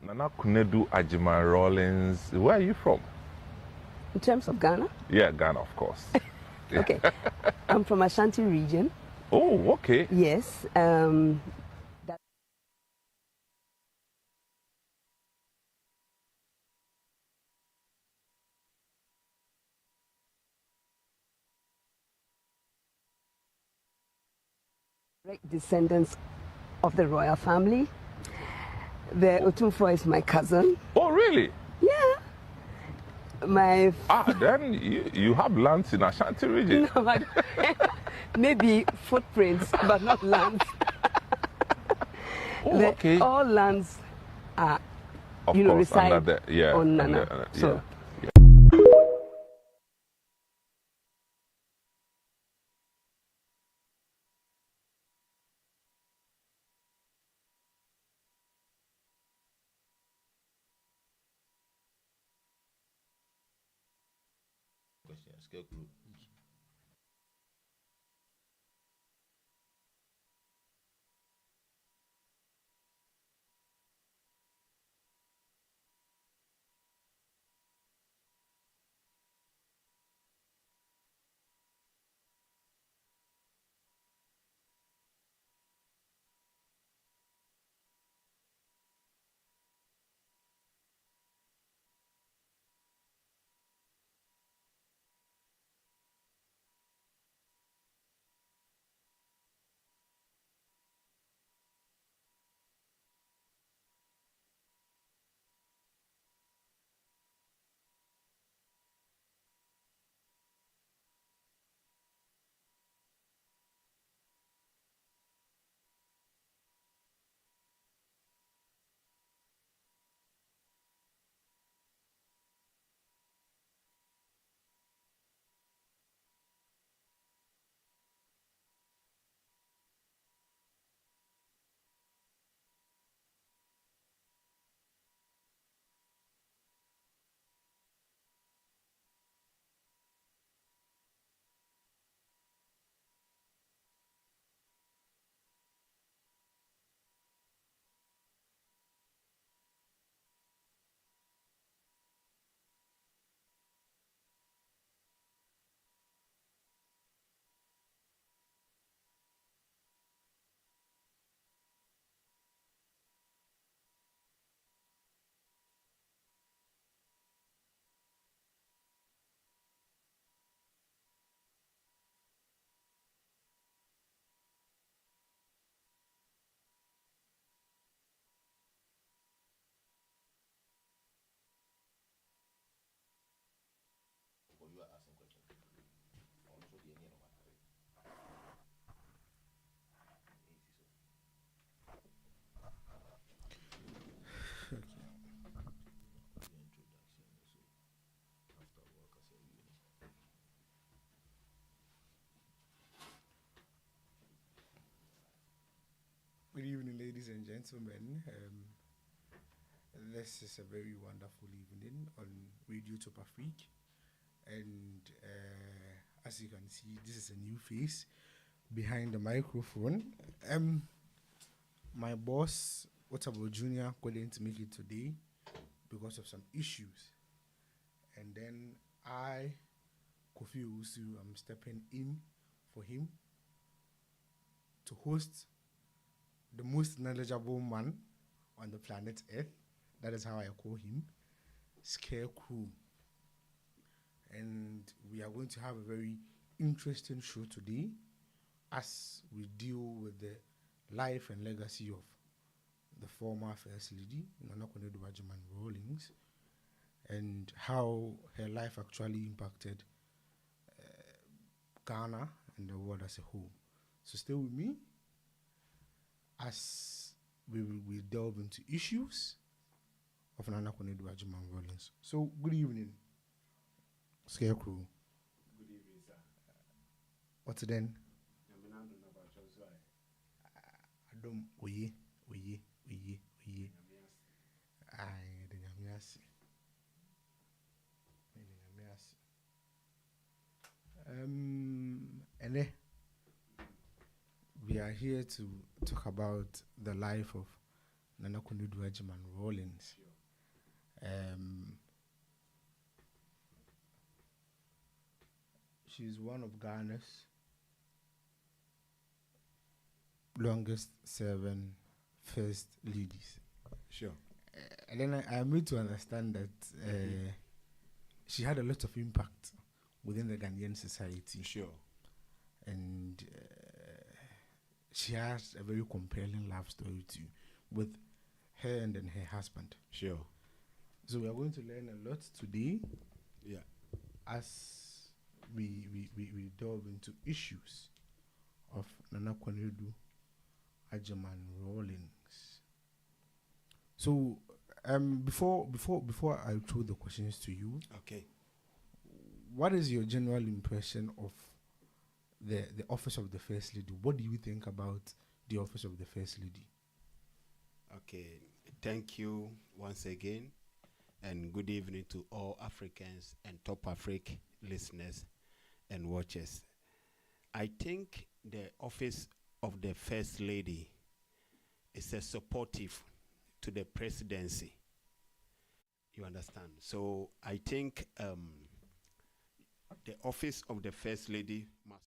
Nana Kunedu Ajiman Rawlings, where are you from? In terms of Ghana? Yeah, Ghana, of course. Okay. I'm from Ashanti region. Oh, okay. Yes. Descendants of the royal family. The Otumfo is my cousin. Oh, really? Yeah. Then you have lands in Ashanti region. No, but maybe footprints, but not lands. Oh, okay. All lands are, of course, reside under the, on Nana. So. Scarecrow. You are asking questions. Good evening, ladies and gentlemen. This is a very wonderful evening on Radio TopAfric. And as you can see, this is a new face behind the microphone. My boss, Otabo Jr., couldn't make it today because of some issues. And then I, Kofi Usu, I'm stepping in for him to host the most knowledgeable man on the planet Earth. That is how I call him, Scarecrow. And we are going to have a very interesting show today as we deal with the life and legacy of the former First Lady, Nana Kunedu Ajiman Rawlings, and how her life actually impacted Ghana and the world as a whole. So stay with me as we delve into issues of Nana Kunedu Ajiman Rawlings. So good evening, Scarecrow. Good evening, sir. What's then? Adam Oye. Aye, the Nyamiasi. And then we are here to talk about the life of Nana Konadu Ajiman Rawlings. She's one of Ghana's longest serving first ladies. Sure. And then I made to understand that she had a lot of impact within the Ghanaian society. Sure. And she has a very compelling love story too, with her and then her husband. Sure. So we are going to learn a lot today. Yeah. As we delve into issues of Nana Kwanedu Ajaman Rawlings. So before I throw the questions to you, Okay. what is your general impression of the office of the First Lady? What do you think about the office of the First Lady? Okay. Thank you once again, and good evening to all Africans and TopAfric listeners and watchers. I think the office of the First Lady is a supportive to the presidency. You understand? So I think the office of the First Lady must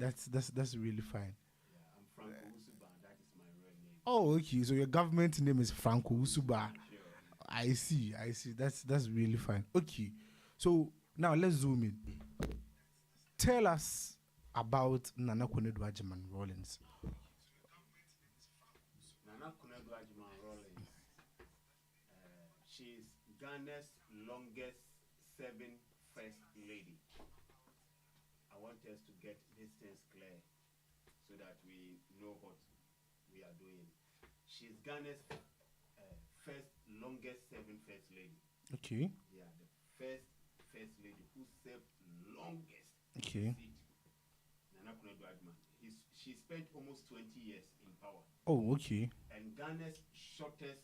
Okay, that's really fine. Yeah, I'm Franco Usuba. That is my real name. Oh, okay. So your government name is Franco Usuba. Sure. I see. That's really fine. Okay. So now let's zoom in. Tell us about Nana Konadu Ajiman Rollins. Nana Konadu Ajiman Rollins. She's Ghana's longest serving first lady. I want us to get these things clear so that we know what we are doing. She's Ghana's longest serving first lady. Okay. Yeah, the first lady who served longest. Okay. Seat. Nana Konadu Ajiman. She spent almost 20 years in power. Oh, okay. And Ghana's shortest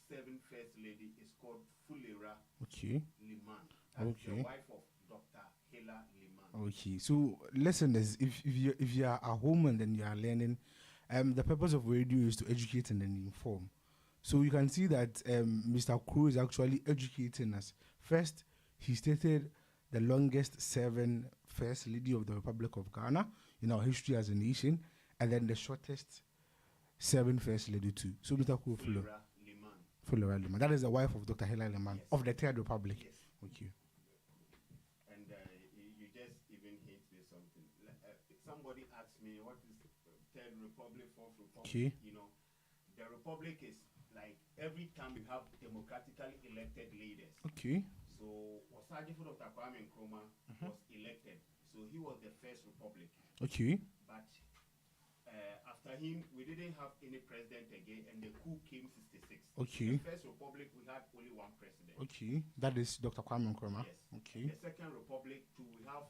serving first lady is called Fulera Okay. Liman. That's Okay. the wife of Dr. Hela Liman. Okay. So listeners, if you are at home and then you are learning, the purpose of radio is to educate and then inform. So you can see that Mr. Crow is actually educating us. First, he stated the longest serving first lady of the Republic of Ghana in our history as a nation, and then the shortest serving first lady too. So Mr. Crow, Fulera Liman. that is the wife of Dr. Hela Liman of the Third Republic. Yes. Okay. And you just even hint me something. Somebody asked me what is Third Republic, Fourth Republic. Okay. You know, the Republic is like every time you have democratically elected leaders. Okay. So Osagyefo Dr. Kwame Nkrumah was elected. So he was the first republic. Okay. But after him, we didn't have any president again, and the coup came 66. Okay. The first republic, we had only one president. Okay. That is Dr. Kwame Nkrumah. Yes. Okay. The second republic, too, we have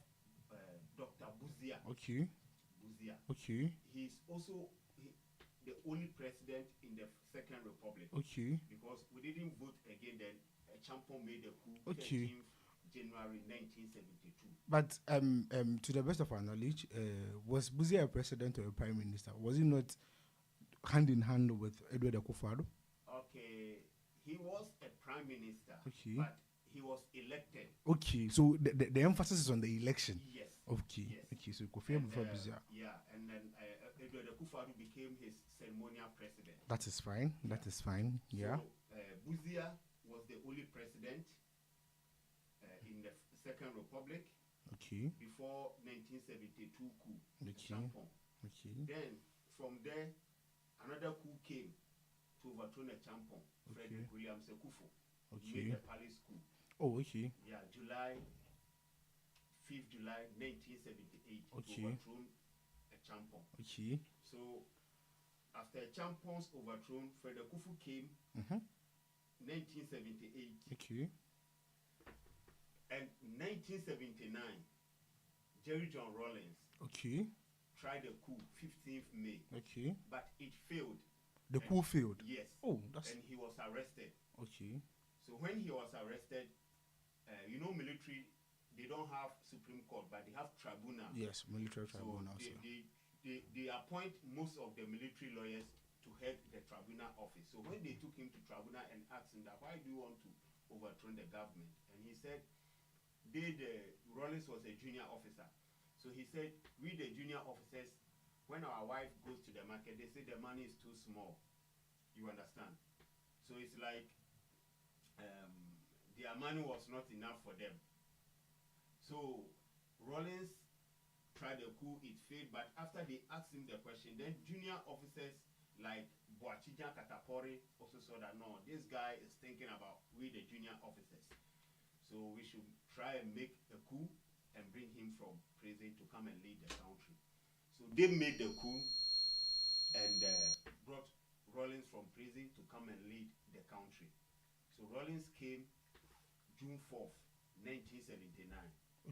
Dr. Buzia. Okay. Buzia. Okay. He's also the only president in the second republic. Okay. Because we didn't vote again, then Champon made the coup. Okay. 13th January 1972. But to the best of our knowledge, was Buzia a president or a prime minister? Was he not hand in hand with Edward Akufo-Addo? Okay, he was a prime minister, Okay. but he was elected. Okay, so the emphasis is on the election. Yes. Okay. Yes. Okay, so Kofi before Buzia. Yeah, and then Edward Akufo-Addo became his ceremonial president. That is fine. That is fine. Yeah. So Buzia was the only president in the Second Republic Okay. before 1972 coup. Okay. Champon. Okay. Then from there, another coup came to overthrow the Champon. Frederick Williams Ekufo. Okay. Made the palace coup. Oh, okay. Yeah, 5th July 1978 Okay. to overthrow a Champon. Okay. So after Champon's overthrown, Frederick Kufu came 1978, Okay. and 1979 Jerry John Rawlings Okay. tried a coup 15th May, Okay. but it failed. The coup failed. Yes. Oh, that's And he was arrested. okay. So when he was arrested, you know, military, they don't have Supreme Court, but they have tribunal. Yes, military So tribunal. they appoint most of the military lawyers to head the tribunal office. So when they took him to tribunal and asked him that, why do you want to overthrow the government? And he said, Rawlings was a junior officer. So he said, we the junior officers, when our wife goes to the market, they say the money is too small. You understand? So it's like their money was not enough for them. So Rawlings tried a coup, it failed, but after they asked him the question, then junior officers like Boachija Katapori also saw that no, this guy is thinking about we the junior officers. So we should try and make a coup and bring him from prison to come and lead the country. So they made the coup and brought Rawlings from prison to come and lead the country. So Rawlings came June 4th, 1979.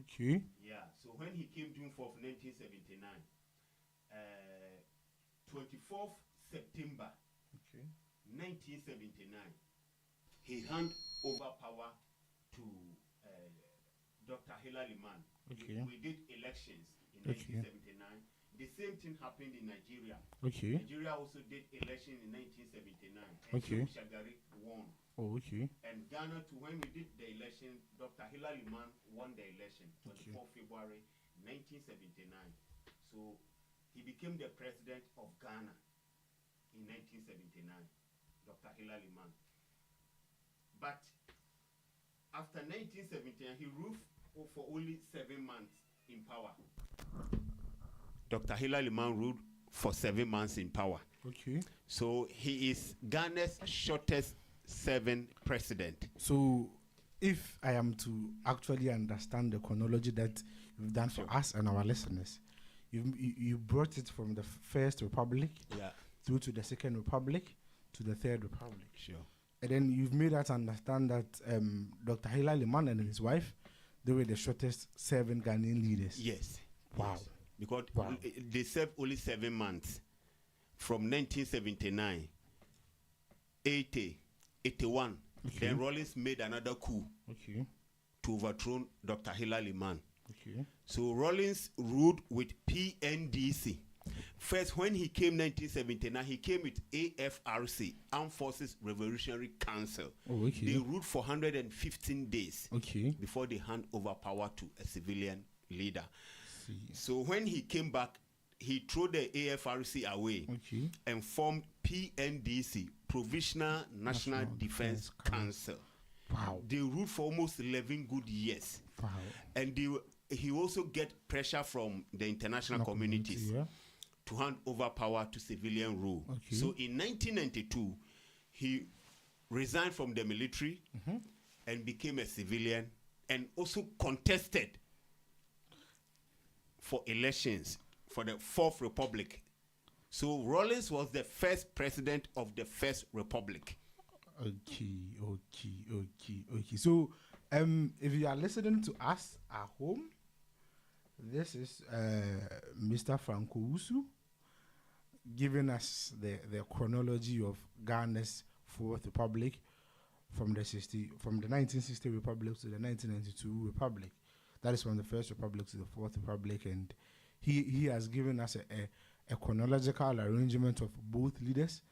Okay. Yeah, so when he came June 4th, 1979, 24th September Okay. 1979, he handed over power to Dr. Hela Liman. Okay. We did elections in Okay. 1979. The same thing happened in Nigeria. Okay. Nigeria also did election in 1979. And Okay. Shagari won. Oh, okay. And Ghana too, when we did the election, Dr. Hela Liman won the election, 24 February 1979. So So he became the president of Ghana in 1979, Dr. Hilary Mann. But after 1979, he ruled for only 7 months in power. Dr. Hilary Mann ruled for 7 months in power. Okay. So he is Ghana's shortest serving president. So if I am to actually understand the chronology that you've done for us and our listeners, you brought it from the First Republic through to the Second Republic to the Third Republic. Sure. And then you've made us understand that Dr. Hilary Mann and his wife, they were the shortest serving Ghanaian leaders. Yes. Wow. Yes. Because they served only 7 months. From 1979, 80, 81. Okay. Then Rawlings made another coup to overthrow Dr. Hilary Mann. Okay. So Rawlings ruled with PNDC. First, when he came 1979, he came with AFRC, Armed Forces Revolutionary Council. Oh, okay. They ruled for 115 days before they hand over power to a civilian leader. So when he came back, he threw the AFRC away and formed PNDC, Provisional National Defense Council. Wow. They ruled for almost 11 good years. Wow. And he also get pressure from the international communities to hand over power to civilian rule. Okay. So in 1992, he resigned from the military and became a civilian and also contested for elections for the Fourth Republic. So Rawlings was the first president of the First Republic. Okay. So, if you are listening to us at home, this is Mr. Franco Usu giving us the chronology of Ghana's Fourth Republic from the 1960 Republic to the 1992 Republic. That is from the First Republic to the Fourth Republic, and he has given us a chronological arrangement of both leaders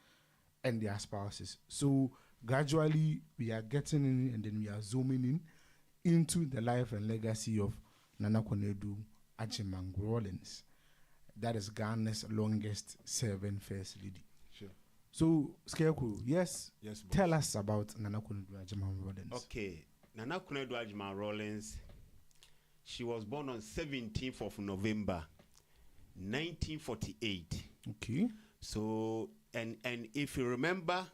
and their spouses. So gradually we are getting in, and then we are zooming in into the life and legacy of Nana Konadu Agyeman Rawlings. That is Ghana's longest serving first lady. Sure. So Scarecrow, yes, tell boss. us about Nana Konadu Agyeman Rawlings. Okay, Nana Konadu Agyeman Rawlings. She was born on 17th of November, 1948. Okay. So, and if you remember,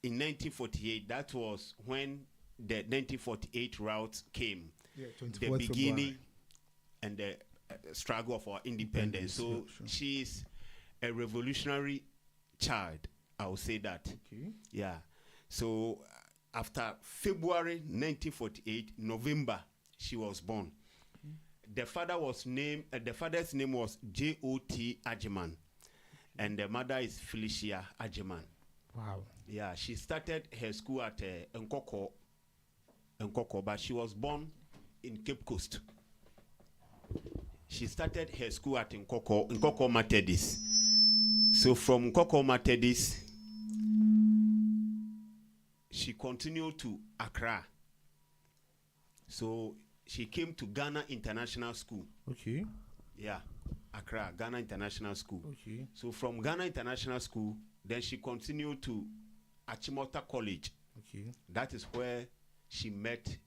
in 1948, that was when the 1948 route came. Yeah, the beginning and the struggle of our independence. So she is a revolutionary child, I would say that. Okay. Yeah. So after February 1948, November, she was born. The father's name was J.O.T. Agyeman, and the mother is Felicia Agyeman. Wow. Yeah, she started her school at Nkoko, but she was born in Cape Coast. She started her school at Nkoko Methodist. So from Nkoko Methodist, she continued to Accra. So she came to Ghana International School. Okay. Yeah, Accra, Ghana International School. Okay. So from Ghana International School, then she continued to Achimota College. Okay. That is where she met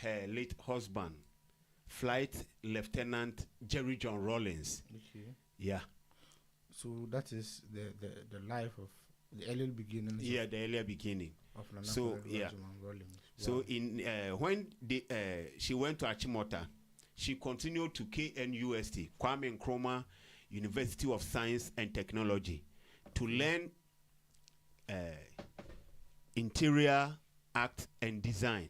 her late husband, Flight Lieutenant Jerry John Rawlings. Okay. Yeah. So that is the life of the early beginning. Yeah, the earlier beginning. Of Nana So yeah. Rawlings. So in when she went to Achimota, she continued to KNUST, Kwame Nkrumah University of Science and Technology, to learn interior art and design.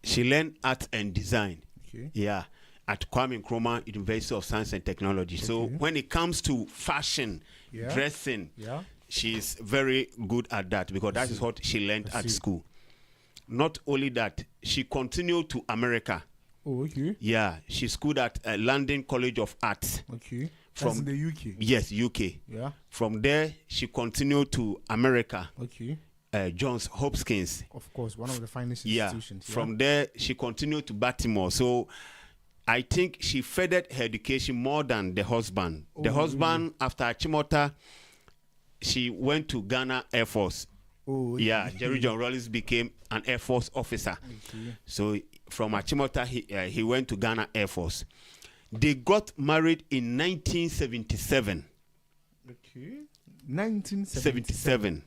She learned art and design. Okay. Yeah, at Kwame Nkrumah University of Science and Technology. Okay. So when it comes to fashion, dressing, she's very good at that, because that is what she learned at school. Not only that, she continued to America. Oh, okay. Yeah, she schooled at London College of Arts. Okay. From the UK. Yes, UK. Yeah. From there, she continued to America. Okay. Johns Hopkins. Of course, one of the finest Yeah. institutions. From there, she continued to Baltimore. So I think she furthered her education more than the husband. The Oh, husband, after Achimota, she went to Ghana Air Force. Oh, Yeah, Jerry John Rawlings became an Air Force officer. Okay. So from Achimota, he went to Ghana Air Force. They got married in 1977. Okay. 1977.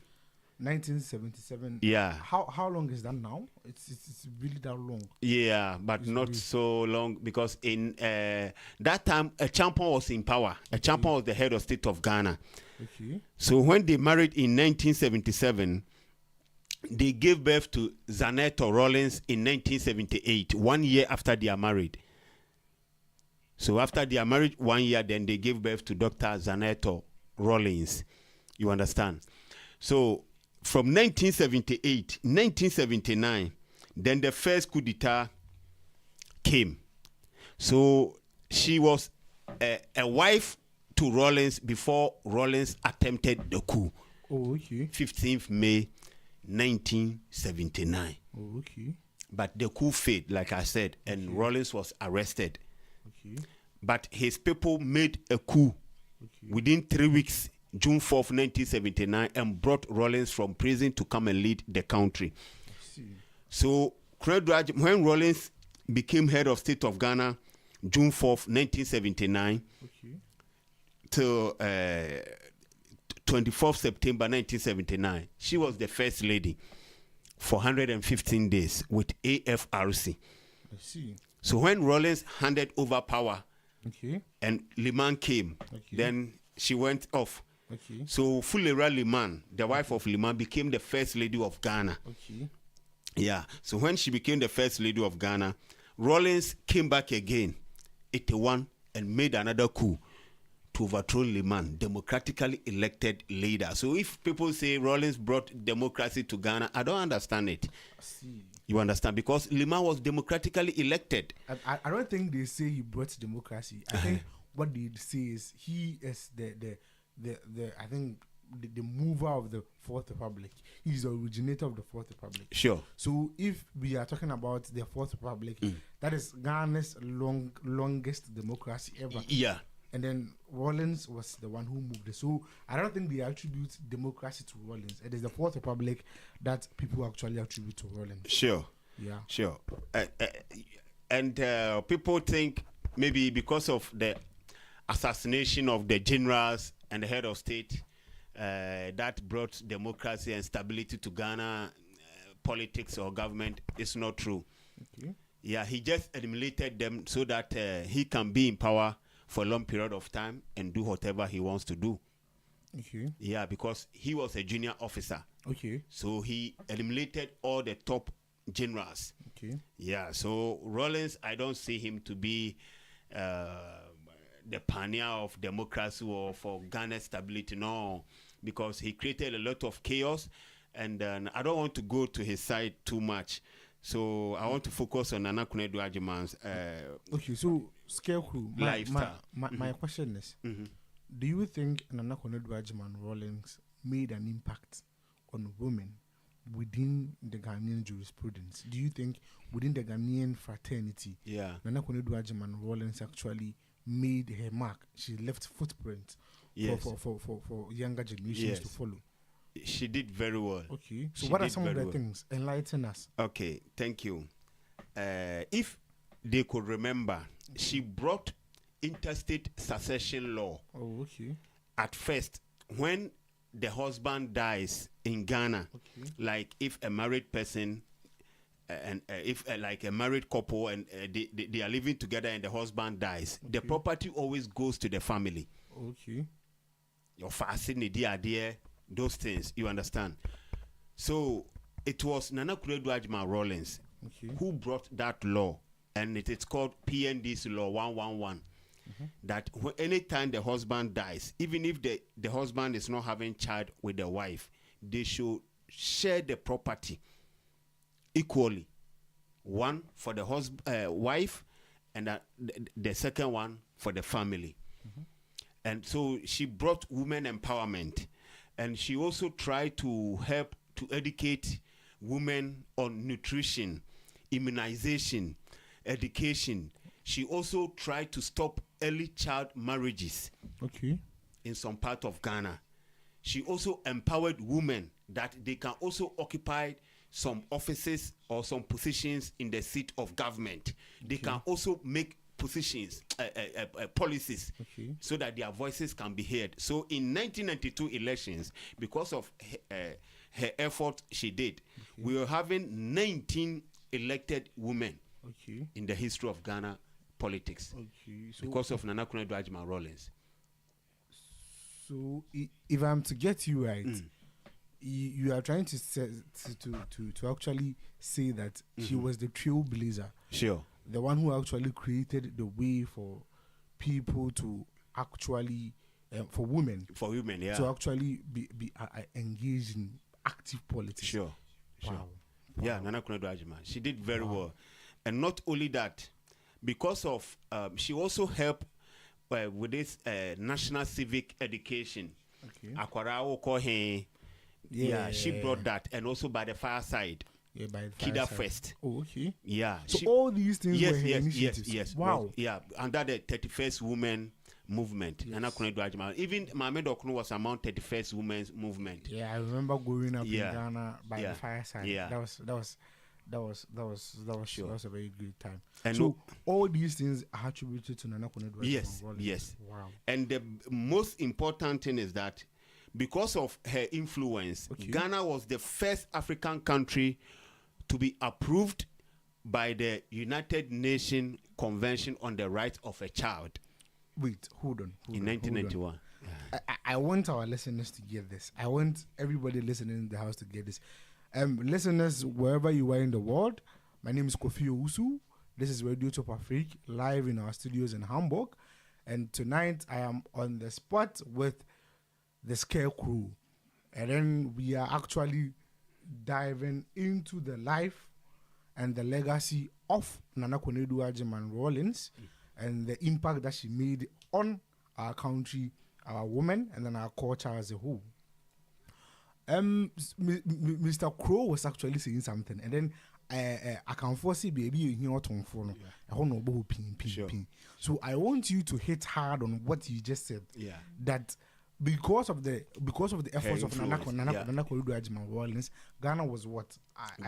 1977. Yeah. How long is that now? It's really that long. Yeah, but It's not really- so long, because in that time a champion was in power. A champion was the head of state of Ghana. Okay. So when they married in 1977, they gave birth to Zaneto Rawlings in 1978, 1 year after they are married. So after they are married 1 year, then they gave birth to Dr. Zaneto Rawlings. You understand? So from 1978, 1979, then the first coup d'etat came. So she was a wife to Rawlings before Rawlings attempted the coup. Oh, okay. 15th May 1979. Oh, okay. But the coup failed, like I said, and Rawlings was arrested. Okay. But his people made a coup Okay. within 3 weeks, June 4th, 1979, and brought Rawlings from prison to come and lead the country. I see. So when Rawlings became head of state of Ghana, June 4th, 1979, Okay. till 24th September 1979, she was the first lady for 115 days with AFRC. I see. So when Rawlings handed over power Okay. and Liman came, Okay. then she went off. Okay. So Fulera Liman, the wife of Liman, became the first lady of Ghana. Okay. Yeah. So when she became the first lady of Ghana, Rawlings came back again, 81, and made another coup to overthrow Liman, democratically elected leader. So if people say Rawlings brought democracy to Ghana, I don't understand it. I see. You understand? Because Liman was democratically elected. I don't think they say he brought democracy. I think what they say is he is the I think the mover of the Fourth Republic. He's the originator of the Fourth Republic. Sure. So if we are talking about the Fourth Republic, that is Ghana's longest democracy ever. Yeah. And then Rawlings was the one who moved it. So I don't think they attribute democracy to Rawlings. It is the Fourth Republic that people actually attribute to Rawlings. Sure. Yeah. Sure. And people think maybe because of the assassination of the generals and the head of state, that brought democracy and stability to Ghana politics or government. It's not true. Okay. Yeah, he just eliminated them so that he can be in power for a long period of time and do whatever he wants to do. Okay. Yeah, because he was a junior officer. Okay. So he eliminated all the top generals. Okay. Yeah, so Rawlings, I don't see him to be the pioneer of democracy or for Ghana's stability, no, because he created a lot of chaos, and I don't want to go to his side too much. So I want to focus on Nana Kunedu Ajiman's Okay, so Scarecrow, lifestyle. my question is, do you think Nana Konedu Ajiman Rawlings made an impact on women within the Ghanaian jurisprudence? Do you think within the Ghanaian fraternity, Yeah. Nana Konedu Ajiman Rawlings actually made her mark? She left footprints Yes. for younger generations to Yes. follow. She did very well. Okay, so She what are did some of very the well. things? Enlighten us. Okay, thank you. If they could remember, she brought interstate succession law. Oh, okay. At first, when the husband dies in Ghana, Okay. like if a married person and if like a married couple and they are living together and the husband dies, the Okay. property always goes to the family. Okay. Your fasting, dear, those things, you understand. So it was Nana Kuredu Ajman Rawlings Okay. who brought that law, and it is called PND's Law 111. That anytime the husband dies, even if the husband is not having child with the wife, they should share the property equally. One for the wife, and the second one for the family. And so she brought women empowerment, and she also tried to help to educate women on nutrition, immunization, education. She also tried to stop early child marriages in some part of Ghana. She also empowered women that they can also occupy some offices or some positions in the seat of government. They can also make positions, policies, so that their voices can be heard. So in 1992 elections, because of her effort she did, we were having 19 elected women in the history of Ghana politics So because of Nana Akufo-Addo Agyeman Rawlings. So if I'm to get you right, you are trying to actually say that she was the trailblazer. Sure. The one who actually created the way for people to actually, for women, yeah, to actually be engaged in active politics. Sure. Wow. Yeah, Nana Akufo-Addo Agyeman. She did very well. And not only that, because of, she also helped with this national civic education. Akwara Okohe. Yeah, she brought that. And also by the fireside. Yeah, by the Kida Fest. Oh, okay. Yeah. So all these things were her initiatives. Yes. Wow. Well, yeah, under the 31st Women Movement. Nana Akufo-Addo Agyeman. Even Mame Dokno was among 31st Women's Movement. Yeah, I remember growing up in Ghana by the fireside. Yeah. That was a very good time. And so all these things are attributed to Nana Akufo-Addo Agyeman. Yes. Wow. And the most important thing is that because of her influence, Ghana was the first African country to be approved by the United Nations Convention on the Rights of a Child. Wait, hold on. In 1991. I want our listeners to get this. I want everybody listening in the house to get this. Listeners, wherever you are in the world, my name is Kofi Owusu. This is Radio TopAfric, live in our studios in Hamburg. And tonight I am on the spot with the Scarecrow. And then we are actually diving into the life and the legacy of Nana Akufo-Addo Agyeman Rawlings and the impact that she made on our country, our women, and then our culture as a whole. Mr. Crow was actually saying something, and then I can foresee baby you hear what on phone. I don't know ping. So I want you to hit hard on what you just said. Yeah. That because of the efforts of Nana Akufo-Addo Agyeman Rawlings, Ghana was what?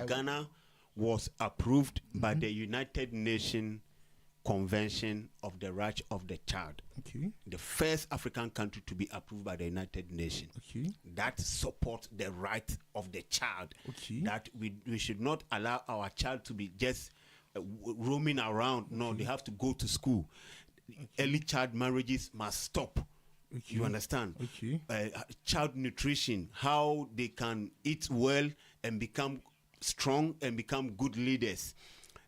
Ghana was approved by the United Nations Convention of the Rights of the Child. Okay. The first African country to be approved by the United Nations. Okay. That supports the rights of the child. Okay. That we should not allow our child to be just roaming around. No, they have to go to school. Early child marriages must stop. You understand? Okay. Child nutrition, how they can eat well and become strong and become good leaders.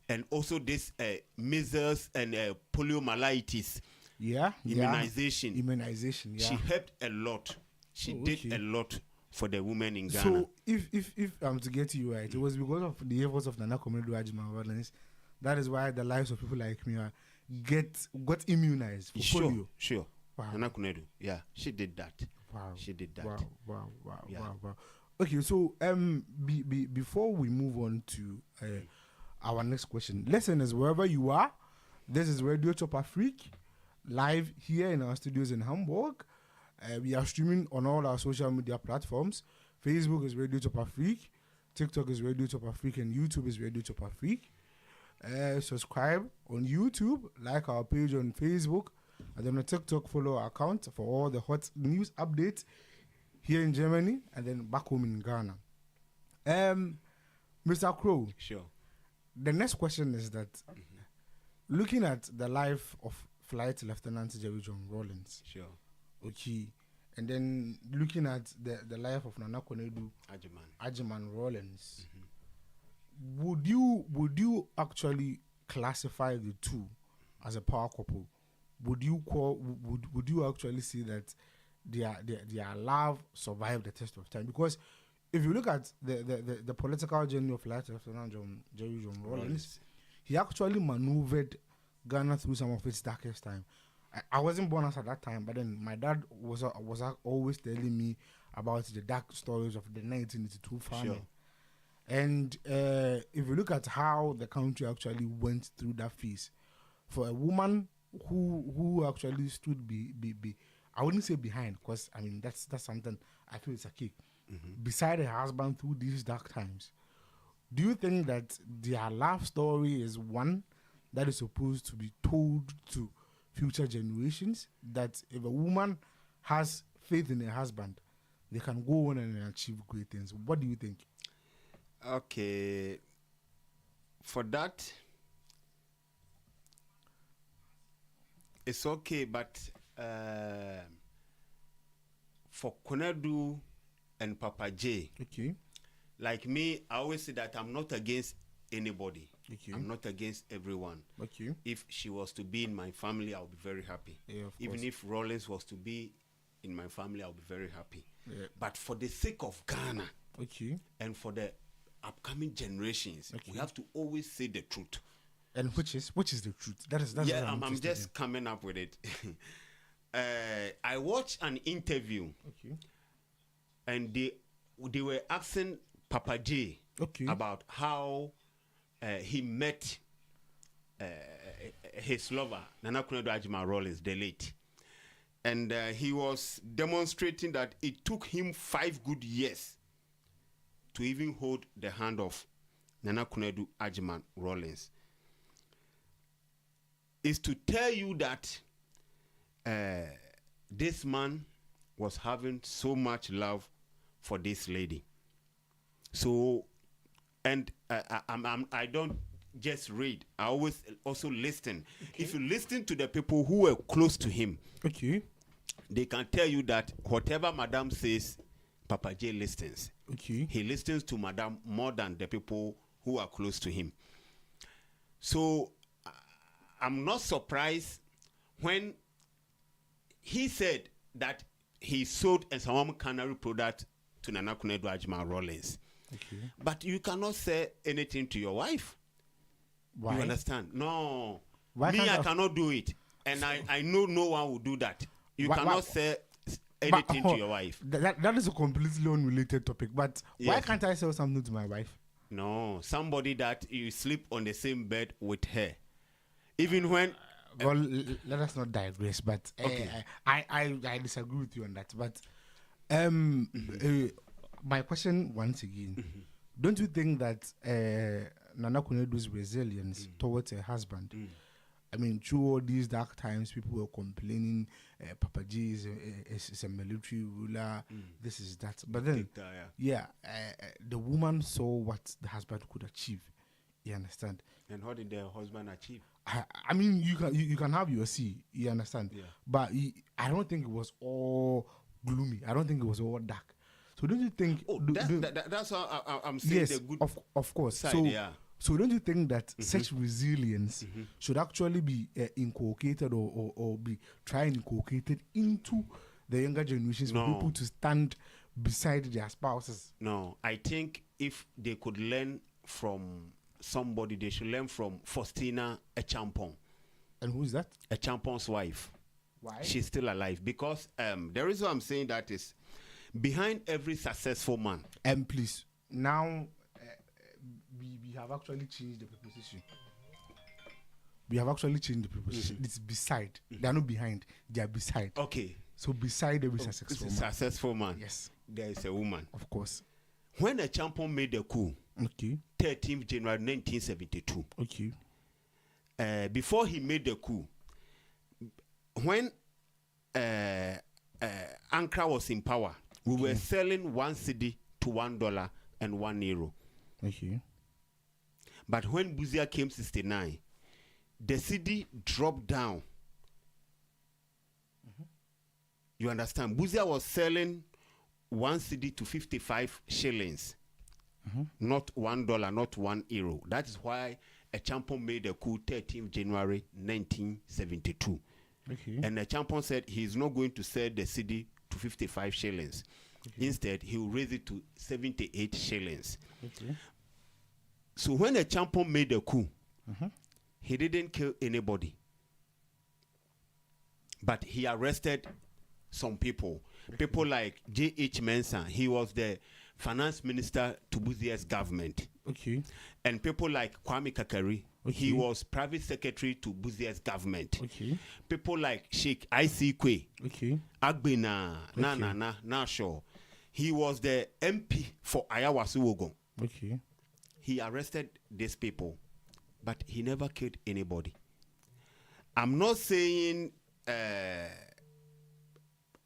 And also this measles and poliomyelitis. Immunization. Immunization, yeah. She helped a lot. She did a lot for the women in Ghana. So if I'm to get you right, it was because of the efforts of Nana Akufo-Addo Agyeman Rawlings. That is why the lives of people like me got immunized for polio. Sure. Wow. Nana Akufo-Addo, yeah, she did that. Wow. She did that. Wow. Okay, so before we move on to our next question, listeners, wherever you are, this is Radio TopAfric, live here in our studios in Hamburg. We are streaming on all our social media platforms. Facebook is Radio TopAfric, TikTok is Radio TopAfric, and YouTube is Radio TopAfric. Subscribe on YouTube, like our page on Facebook, and then on TikTok, follow our account for all the hot news updates here in Germany and then back home in Ghana. Mr. Crow. Sure. The next question is that looking at the life of Flight Lieutenant Jerry John Rawlings. Sure. Okay. And then looking at the life of Nana Akufo-Addo Agyeman Rawlings. Would you actually classify the two as a power couple? Would you actually see that their love survived the test of time? Because if you look at the political journey of Flight Lieutenant Jerry John Rawlings, he actually maneuvered Ghana through some of its darkest time. I wasn't born at that time, but then my dad was always telling me about the dark stories of the 1982 famine. Sure. And if you look at how the country actually went through that phase, for a woman who actually stood I wouldn't say behind, because I mean that's something I feel it's a kick. Beside her husband through these dark times, do you think that their love story is one that is supposed to be told to future generations? That if a woman has faith in her husband, they can go on and achieve great things. What do you think? Okay. For that, it's okay, but for Konadu and Papa J, Okay. like me, I always say that I'm not against anybody. Okay. I'm not against everyone. Okay. If she was to be in my family, I'll be very happy. Yeah, of Even course. if Rollins was to be in my family, I'll be very happy. Yeah. But for the sake of Ghana Okay. and for the upcoming generations, Okay. we have to always say the truth. And which is the truth? That's Yeah, what I'm interested just coming up with it. I watched an interview in. Okay. and they were asking Papa J Okay. about how he met his lover, Nana Kunedo Ajima Rollins, the late. And he was demonstrating that it took him 5 good years to even hold the hand of Nana Kunedo Ajima Rollins. Is to tell you that this man was having so much love for this lady. So, and I don't just read. I always also listen. Okay. If you listen to the people who were close to him, Okay. they can tell you that whatever Madame says, Papa J listens. Okay. He listens to Madame more than the people who are close to him. So I'm not surprised when he said that he sold a Sawam Canary product to Nana Kunedo Ajima Rollins. Okay. But you cannot say anything to your wife. Why? You understand? No. Why Me, can't I I- cannot do it. And I know no one will do that. You Why- cannot why- say But, anything to your wife. That is a completely unrelated topic. But why Yes. can't I say something to my wife? No. Somebody that you sleep on the same bed with her. Even when... Well, let us not digress. But Okay. I disagree with you on that. But my question once again, don't you think that Nana Kunedo's resilience towards her husband? I mean, through all these dark times, people were complaining, Papa G is a military ruler, this is that. But then, the woman saw what the husband could achieve. You understand? And what did the husband achieve? I mean, you can have your say, you understand? Yeah. But I don't think it was all gloomy. I don't think it was all dark. So don't you think? Oh, that's how I'm saying yes, the good of course. side, So, yeah. so don't you think that such resilience should actually be inculcated or be trying inculcated into the younger generations No. for people to stand beside their spouses? No, I think if they could learn from somebody, they should learn from Faustina Echampong, And who's that? Echampong's wife. Why? She's still alive because the reason I'm saying that is behind every successful man. And please, now we have actually changed the preposition. We have actually changed the preposition. It's beside. They are not behind. They are beside. Okay, So beside every it's successful a man. successful man. Yes, There is a woman. of course. When Echampong made the coup, Okay. 13th January 1972, before he made the coup, when Ankara was in power, we were selling 1 cedi to $1 and €1. Okay. But when Buzia came 69, the cedi dropped down. You understand? Buzia was selling 1 cedi to 55 shillings. Not $1, not €1. That is why Echampong made a coup 13th January 1972. Okay. And Echampong said he's not going to sell the cedi to 55 shillings. Instead, he will raise it to 78 shillings. Okay. So when Echampong made a coup, he didn't kill anybody. But he arrested some people. People like J.H. Mensah, he was the finance minister to Buzia's government. Okay. And people like Kwame Kakari, he was private secretary to Buzia's government. Okay. People like Sheikh I.C. Kwe, Agbena, Nasho, he was the MP for Ayawasu Wogon. Okay. He arrested these people, but he never killed anybody. I'm not saying a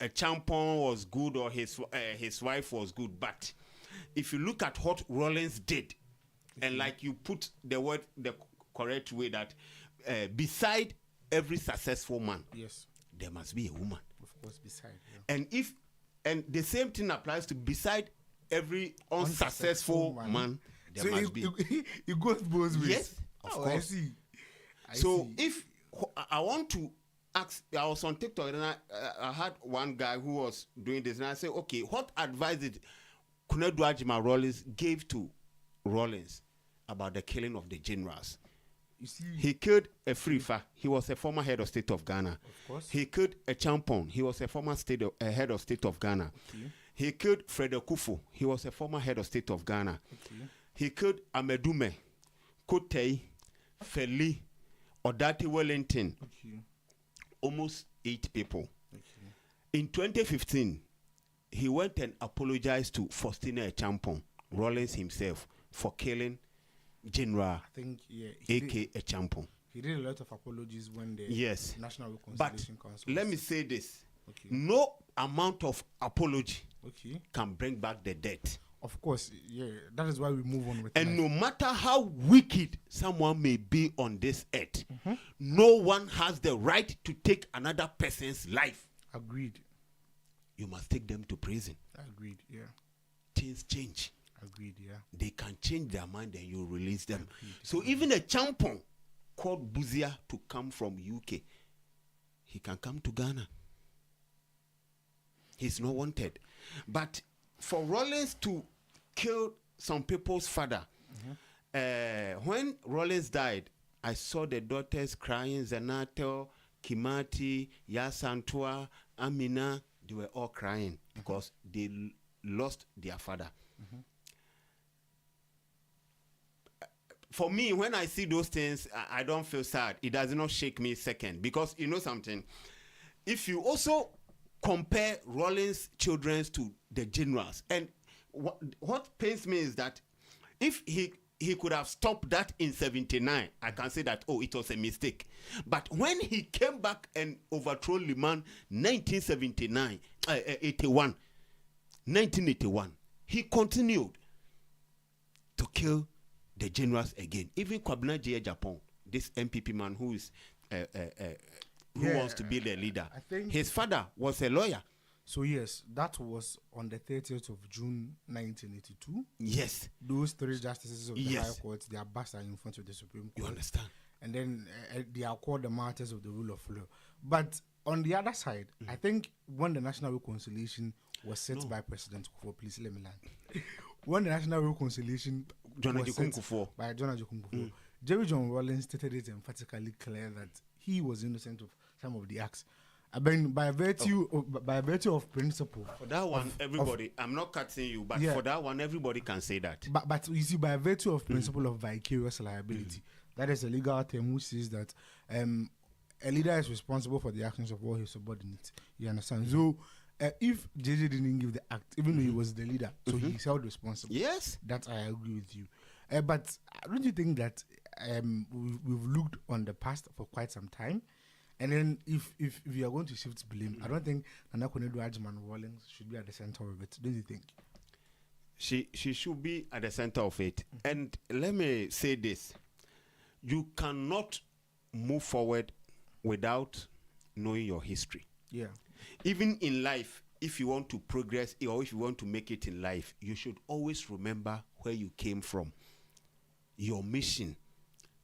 Champon was good or his wife was good, but if you look at what Rollins did, and like you put the word the correct way, that beside every successful man, yes, there must be a woman. Of course, beside. Yeah. And the same thing applies to beside every unsuccessful man, there must be. It goes both ways. Yes, of course. I see. If I want to ask, I was on TikTok and I had one guy who was doing this, and I said, okay, what advice did Kunedu Ajima Rollins gave to Rollins about the killing of the generals? You see, he killed a Frifa. He was a former head of state of Ghana. Of course. He killed a Champon. He was a former head of state of Ghana. Okay. He killed Fred Kufu. He was a former head of state of Ghana. Okay. He killed Amedume, Kotei, Feli, Odati Wellington. Okay. Almost 8 people. Okay. In 2015, he went and apologized to Faustina Champon, Rollins himself, for killing General I think, A.K. Champon. He did a lot of apologies when the National Reconciliation Council. Let me say this. Okay. No amount of apology can bring back the dead. Of course, yeah. That is why we move on with And life. no matter how wicked someone may be on this earth, no one has the right to take another person's life. Agreed. You must take them to prison. Agreed, yeah. Things change. Agreed, yeah. They can change their mind and you release them. Agreed. So even a Champon called Buzia to come from UK, he can come to Ghana. He's not wanted. But for Rollins to kill some people's father, when Rollins died, I saw the daughters crying, Zanato, Kimati, Yasantua, Amina, they were all crying because they lost their father. For me, when I see those things, I don't feel sad. It does not shake me a second. Because you know something? If you also compare Rollins' children to the generals, and what pains me is that if he could have stopped that in 79, I can say that, oh, it was a mistake. But when he came back and overthrew Liman 1981, he continued to kill the generals again. Even Kwabena J. Japan, this MPP man who is who wants to be the leader, I think his father was a lawyer. So yes, that was on the 30th of June 1982. Yes. Those 3 justices of the Yes. High Court, their busts are in front of the Supreme Court. You understand? And then they are called the martyrs of the rule of law. But on the other side, I think when the National Reconciliation was set by President Kufuor, please let me land. When the National Reconciliation was set by John Ajokun Kufuor, Jerry John Rollins stated it emphatically clear that he was innocent of some of the acts. I mean, by virtue of principle. For that one, everybody, I'm not cutting you, but for that one, everybody can say that. But you see, by virtue of principle of vicarious liability, that is a legal term which says that a leader is responsible for the actions of all his subordinates. You understand? So, if JJ didn't give the act, even though he was the leader, so he's held responsible. Yes. That I agree with you. But don't you think that we've looked on the past for quite some time? And then if we are going to shift blame, I don't think Nana Konedu Ajman Rollins should be at the center of it. Don't you think? She should be at the center of it. And let me say this. You cannot move forward without knowing your history. Yeah. Even in life, if you want to progress or if you want to make it in life, you should always remember where you came from, your mission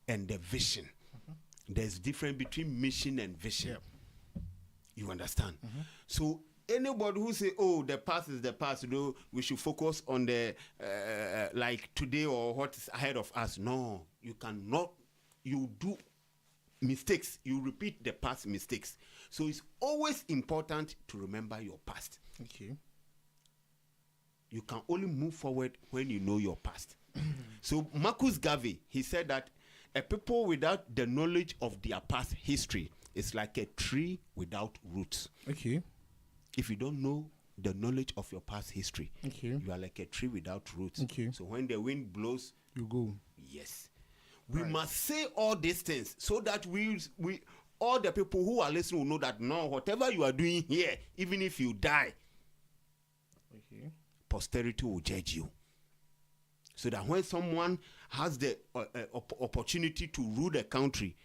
and the vision. There's difference between mission and vision. Yeah. You understand? So anybody who say, oh, the past is the past, you know, we should focus on the like today or what is ahead of us. No, you cannot. You do mistakes. You repeat the past mistakes. So it's always important to remember your past. Okay. You can only move forward when you know your past. So Marcus Garvey, he said that a people without the knowledge of their past history is like a tree without roots. Okay. If you don't know the knowledge of your past history, Okay. you are like a tree without roots. Okay. So when the wind blows, You go. yes. We must say all these things so that we all the people who are listening will know that no, whatever you are doing here, even if you die, Okay. posterity will judge you. So that when someone has the opportunity to rule the country,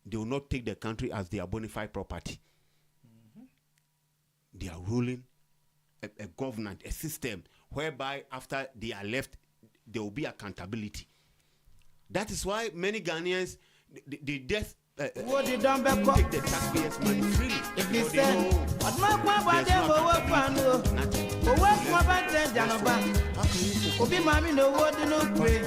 they will not take the country as their bona fide property. They are ruling a government, a system, whereby after they are left, there will be accountability. That is why many Ghanaians, they just take the taxpayers' money freely. If Because you they say, know what my papa there's dem no wo kwanu, nothing. wo kwa ba ten janoba. Obi mami no wo de no pray.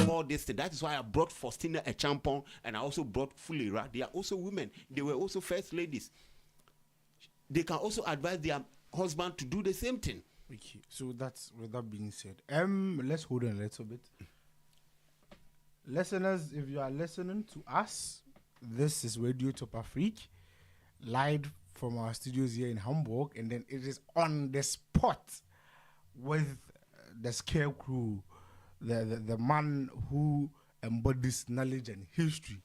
All this thing. That is why I brought Faustina Echampong and I also brought Fulera. They are also women. They were also first ladies. They can also advise their husband to do the same thing. Okay. So that's with that being said. Let's hold on a little bit. Listeners, if you are listening to us, this is Radio TopAfric, live from our studios here in Hamburg, and then it is on the spot with the scarecrow, the man who embodies knowledge and history.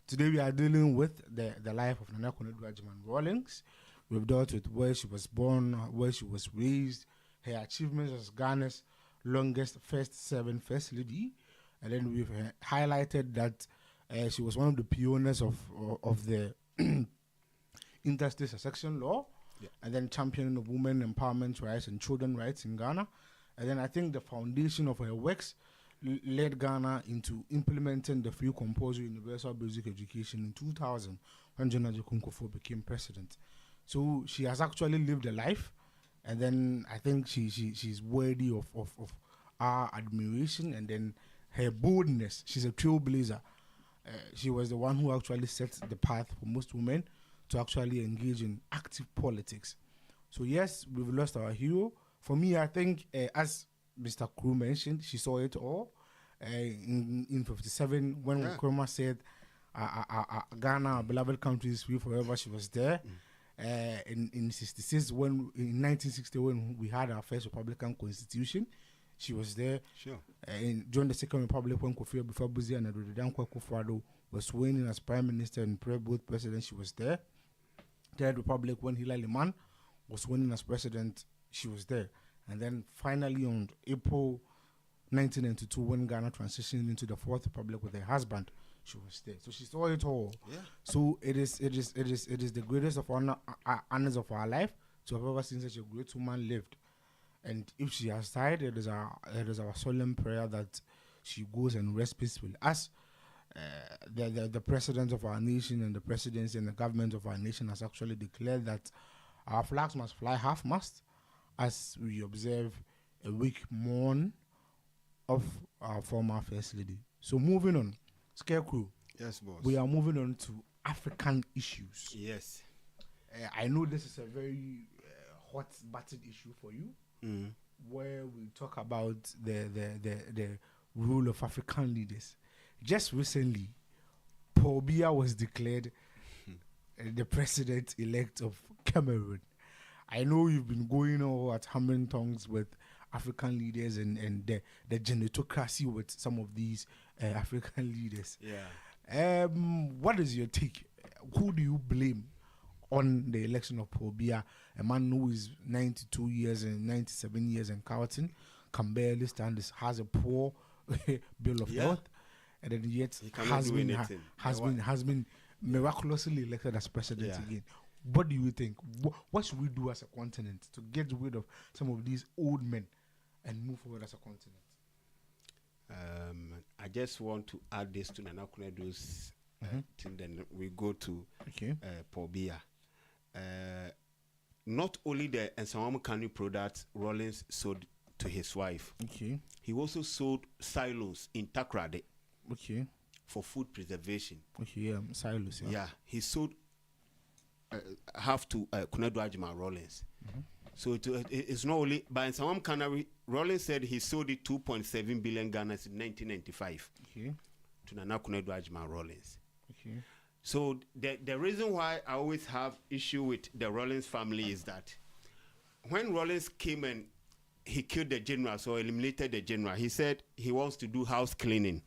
Today we are dealing with the life of Nana Konadu Rawlings. We've dealt with where she was born, where she was raised, her achievements as Ghana's longest first lady, and then we've highlighted that she was one of the pioneers of the interstate succession law, and then championing of women empowerment rights and children rights in Ghana. And then I think the foundation of her works led Ghana into implementing the free compulsory universal basic education in 2000 when John Ajay Kufuor became president. So she has actually lived a life, and then I think she's worthy of our admiration, and then her boldness. She's a trailblazer. She was the one who actually set the path for most women to actually engage in active politics. So yes, we've lost our hero. For me, I think, as Mr. Kru mentioned, she saw it all. In 57, when Nkrumah said, Ghana, our beloved country, is free forever, she was there. In 66, in 1960, when we had our first Republican Constitution, she was there. Sure. During the Second Republic, when Kofi before Buzi and Adodankwa Kufuor was sworn in as Prime Minister and both presidents, she was there. Third Republic, when Hilary Liman was sworn in as president, she was there. And then finally on April 1992, when Ghana transitioned into the Fourth Republic with her husband, she was there. So she saw it all. Yeah. So it is the greatest of honors of our life to have ever seen such a great woman lived. And if she has died, it is our solemn prayer that she goes and rests peacefully. As the president of our nation and the presidency and the government of our nation has actually declared that our flags must fly half-mast as we observe a week mourn of our former first lady. So moving on, Scarecrow. Yes, boss. We are moving on to African issues. Yes. I know this is a very hot button issue for you, where we talk about the role of African leaders. Just recently, Paul Biya was declared the president-elect of Cameroon. I know you've been going all at hammering tongues with African leaders and the genetocracy with some of these African leaders. Yeah. What is your take? Who do you blame on the election of Paul Biya, a man who is 92 years and 97 years and counting, can barely stand, has a poor bill of health, and then yet has been miraculously elected as president again? What do you think? What should we do as a continent to get rid of some of these old men and move forward as a continent? I just want to add this to Nana Kunedu's thing, then we go to Paul Biya. Not only the Nsawam Kanu products Rollins sold to his wife. Okay. He also sold silos in Takrade Okay. for food preservation. Okay. Yeah. Silos. Yeah, he sold half to Kunedu Ajima Rollins. So it's not only, but in Sawam Canary, Rollins said he sold it 2.7 billion Ghana in 1995 Okay. to Nana Kunedu Ajima Rollins. Okay. So the reason why I always have issue with the Rollins family is that when Rollins came and he killed the general, so eliminated the general, he said he wants to do house cleaning.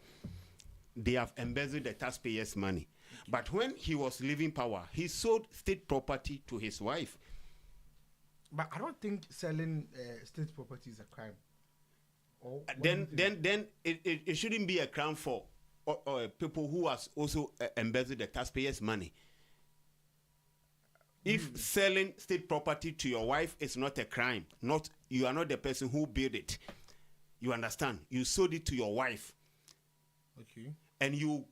They have embezzled the taxpayers' money. But when he was leaving power, he sold state property to his wife. But I don't think selling state property is a crime. Or Then it shouldn't be a crime for people who has also embezzled the taxpayers' money. If selling state property to your wife is not a crime, you are not the person who built it. You understand? You sold it to your wife. Okay. And you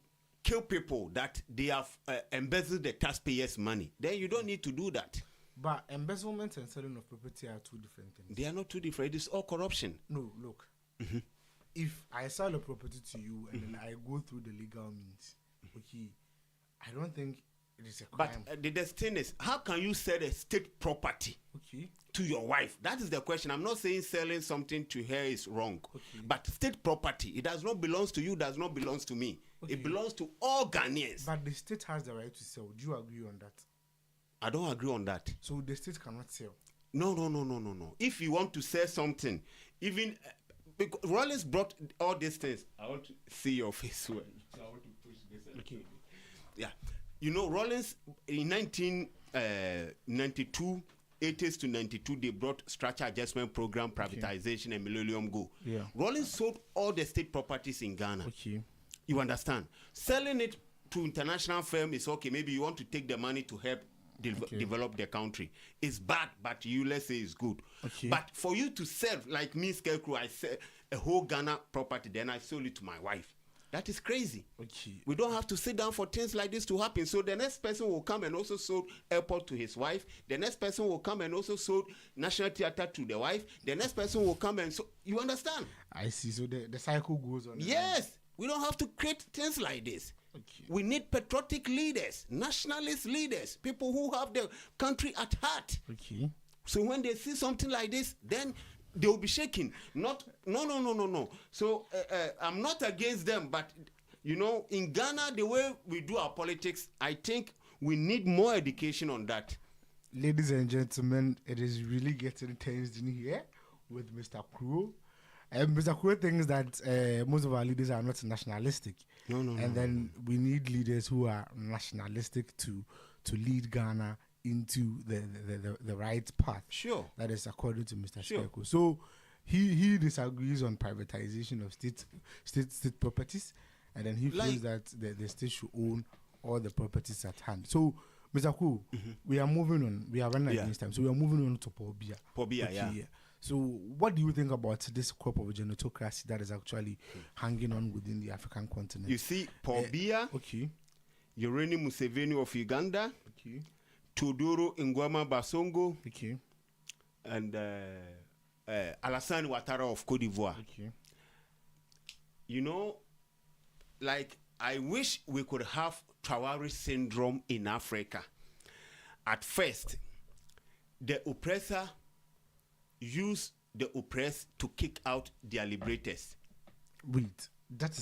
kill people that they have embezzled the taxpayers' money. Then you don't need to do that. But embezzlement and selling of property are two different things. They are not too different. It's all corruption. No, look. If I sell a property to you and then I go through the legal means, okay, I don't think it is a crime. But the thing is, how can you sell a state property Okay. to your wife? That is the question. I'm not saying selling something to her is wrong. Okay. But state property, it does not belong to you, does not belong to me. Okay. It belongs to all Ghanaians. But the state has the right to sell. Do you agree on that? I don't agree on that. So the state cannot sell. No. If you want to sell something, even because Rollins brought all these things. I want to see your face. I want to push this. Okay. Yeah. You know, Rollins in 1992, 80s to 92, they brought structure adjustment program, privatization, and Millennium Goal. Yeah. Rollins sold all the state properties in Ghana. Okay. You understand? Selling it to international firm is okay. Maybe you want to take the money to help develop the country. It's bad, but you, let's say, it's good. Okay. But for you to sell, like me, Scarecrow, I sell a whole Ghana property, then I sold it to my wife. That is crazy. Okay. We don't have to sit down for things like this to happen. So the next person will come and also sold airport to his wife. The next person will come and also sold National Theatre to the wife. The next person will come and so you understand? I see. So the cycle goes on. Yes. We don't have to create things like this. Okay. We need patriotic leaders, nationalist leaders, people who have the country at heart. Okay. So when they see something like this, then they will be shaking. No. So I'm not against them, but you know, in Ghana, the way we do our politics, I think we need more education on that. Ladies and gentlemen, it is really getting tense in here with Mr. Kuro. Mr. Kuro thinks that most of our leaders are not nationalistic. And then we need leaders who are nationalistic to lead Ghana into the right path. Sure. That is according to Mr. Sure. Sheko. So he disagrees on privatization of state properties, and then he feels that the state should own all the properties at hand. So Mr. Kuro, we are moving on. We are running against time. So we are moving on to Pobia. Yeah. So what do you think about this crop of genetocracy that is actually hanging on within the African continent? You see, Pobia, Yoweri Museveni of Uganda, Teodoro Ngwama Basongo, and Alassane Ouattara of Cote d'Ivoire. You know, like, I wish we could have Traore syndrome in Africa. At first, the oppressor use the oppressed to kick out their liberators. Wait, that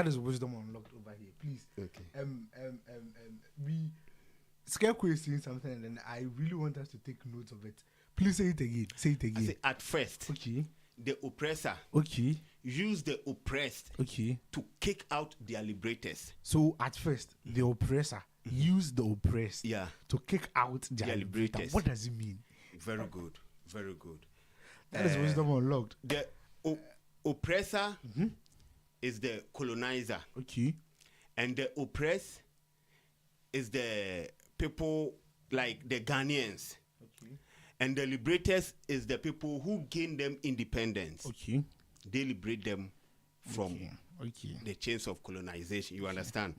is wisdom unlocked over here, please. Okay. We Scarecrow is saying something, and then I really want us to take note of it. Please say it again. Say it again. I say at first, the oppressor use the oppressed to kick out their liberators. So at first, the oppressor use the oppressed to kick out their liberators. What does it mean? Very good. Very good. That is wisdom unlocked. The oppressor is the colonizer. And the oppressed is the people like the Ghanaians. And the liberators is the people who gain them independence. They liberate them from the chains of colonization. You understand?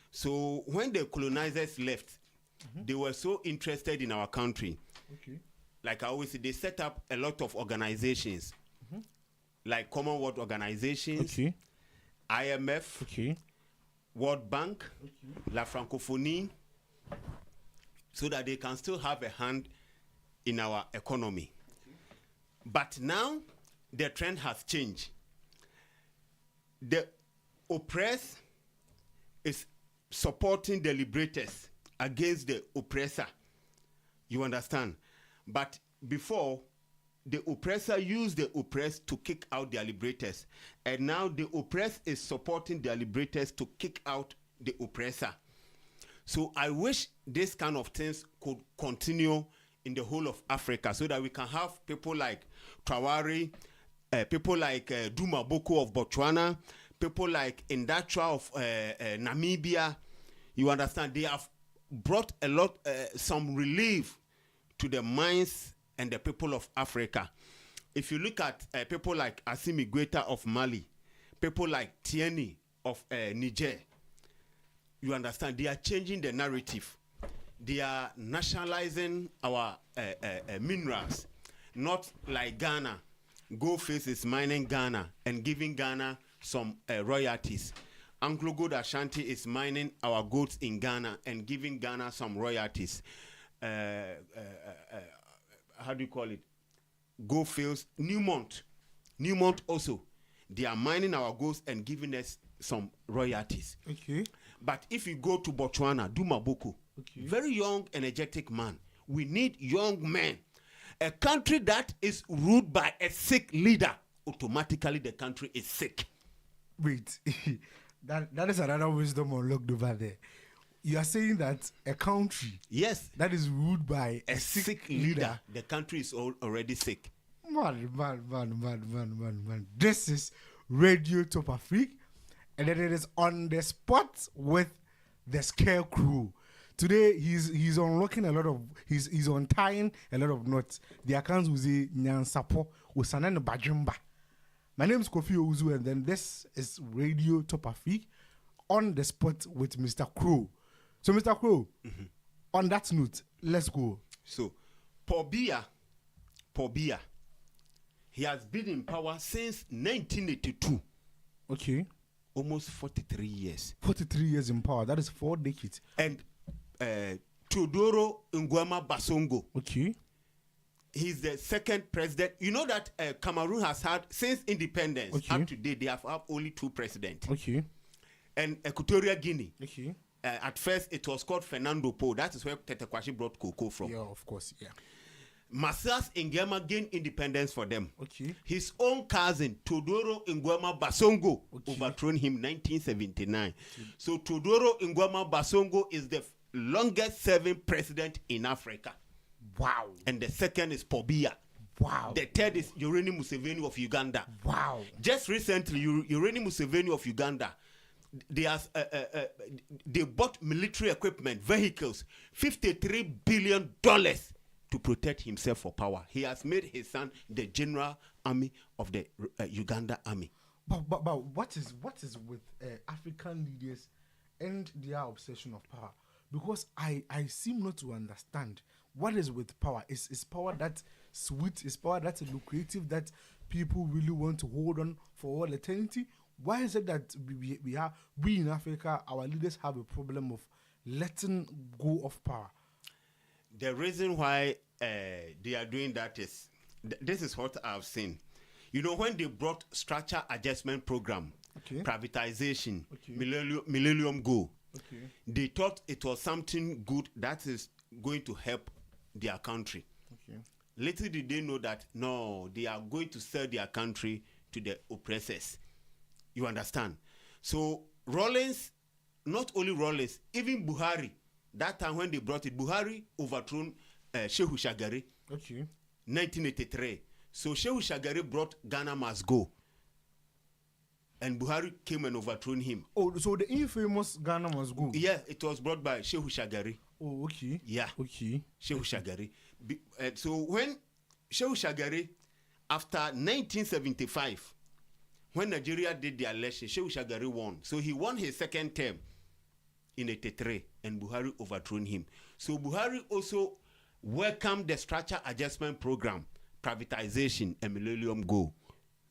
So when the colonizers left, they were so interested in our country. Like I always say, they set up a lot of organizations. like Commonwealth organizations, Okay. IMF, Okay. World Bank, La Francophonie, so that they can still have a hand in our economy. But now the trend has changed. The oppressed is supporting the liberators against the oppressor. You understand? But before, the oppressor used the oppressed to kick out their liberators. And now the oppressed is supporting their liberators to kick out the oppressor. So I wish this kind of things could continue in the whole of Africa so that we can have people like Traore, people like Duma Boko of Botswana, people like Indatra of Namibia. You understand? They have brought a lot, some relief to the minds and the people of Africa. If you look at people like Assimi Goïta of Mali, people like Tieni of Niger, you understand, they are changing the narrative. They are nationalizing our minerals, not like Ghana. Goldfish is mining Ghana and giving Ghana some royalties. Anglo Gold Ashanti is mining our goods in Ghana and giving Ghana some royalties. How do you call it? Goldfields, Newmont also, they are mining our goods and giving us some royalties. Okay. But if you go to Botswana, Duma Boko, very young, energetic man. We need young men. A country that is ruled by a sick leader, automatically the country is sick. Wait, that is another wisdom unlocked over there. You are saying that a country, yes, that is ruled by a sick leader, the country is already sick. Man. This is Radio TopAfric, and then it is on the spot with the Scarecrow. Today he's unlocking a lot of he's untying a lot of knots. The accounts will say Nyansapo Usanan Bajumba. My name is Kofi Ozu, and then this is Radio TopAfric on the spot with Mr. Crow. So, Mr. Crow, on that note, let's go. So, Paul Biya, he has been in power since 1982. Okay. Almost 43 years. 43 years in power. That is 4 decades. And Teodoro Nguema Basongo. Okay. He's the second president. You know that Cameroon has had, since independence, up to date, they have had only 2 presidents. Okay. And Equatorial Guinea. Okay. At first, it was called Fernando Po. That is where Tete Kwashi brought cocoa from. Yeah, of course, yeah. Masas Nguema gained independence for them. Okay. His own cousin, Teodoro Nguema Basongo, overthrown him in 1979. Okay. So Teodoro Nguema Basongo is the longest serving president in Africa. Wow. And the second is Paul Biya. Wow. The third is Yoweri Museveni of Uganda. Wow. Just recently, Yoweri Museveni of Uganda, they bought military equipment, vehicles, $53 billion to protect himself for power. He has made his son the general army of the Uganda army. But what is with African leaders and their obsession of power? Because I seem not to understand what is with power. Is power that sweet? Is power that lucrative that people really want to hold on for all eternity? Why is it that we in Africa, our leaders have a problem of letting go of power? The reason why they are doing that is, this is what I've seen. You know, when they brought structure adjustment program, privatization, millennium goal, they thought it was something good that is going to help their country. Little did they know that, no, they are going to sell their country to the oppressors. You understand? So Rawlings, not only Rawlings, even Buhari, that time when they brought it, Buhari overthrown Shehu Shagari, 1983. So Shehu Shagari brought Ghana Must Go. And Buhari came and overthrown him. Oh, so the infamous Ghana Must Go? Yeah, it was brought by Shehu Shagari. Oh, okay. Yeah. Okay. Shehu Shagari. So when Shehu Shagari, after 1975, when Nigeria did the election, Shehu Shagari won. So he won his second term in 83, and Buhari overthrown him. So Buhari also welcomed the structure adjustment program, privatization, and millennium goal.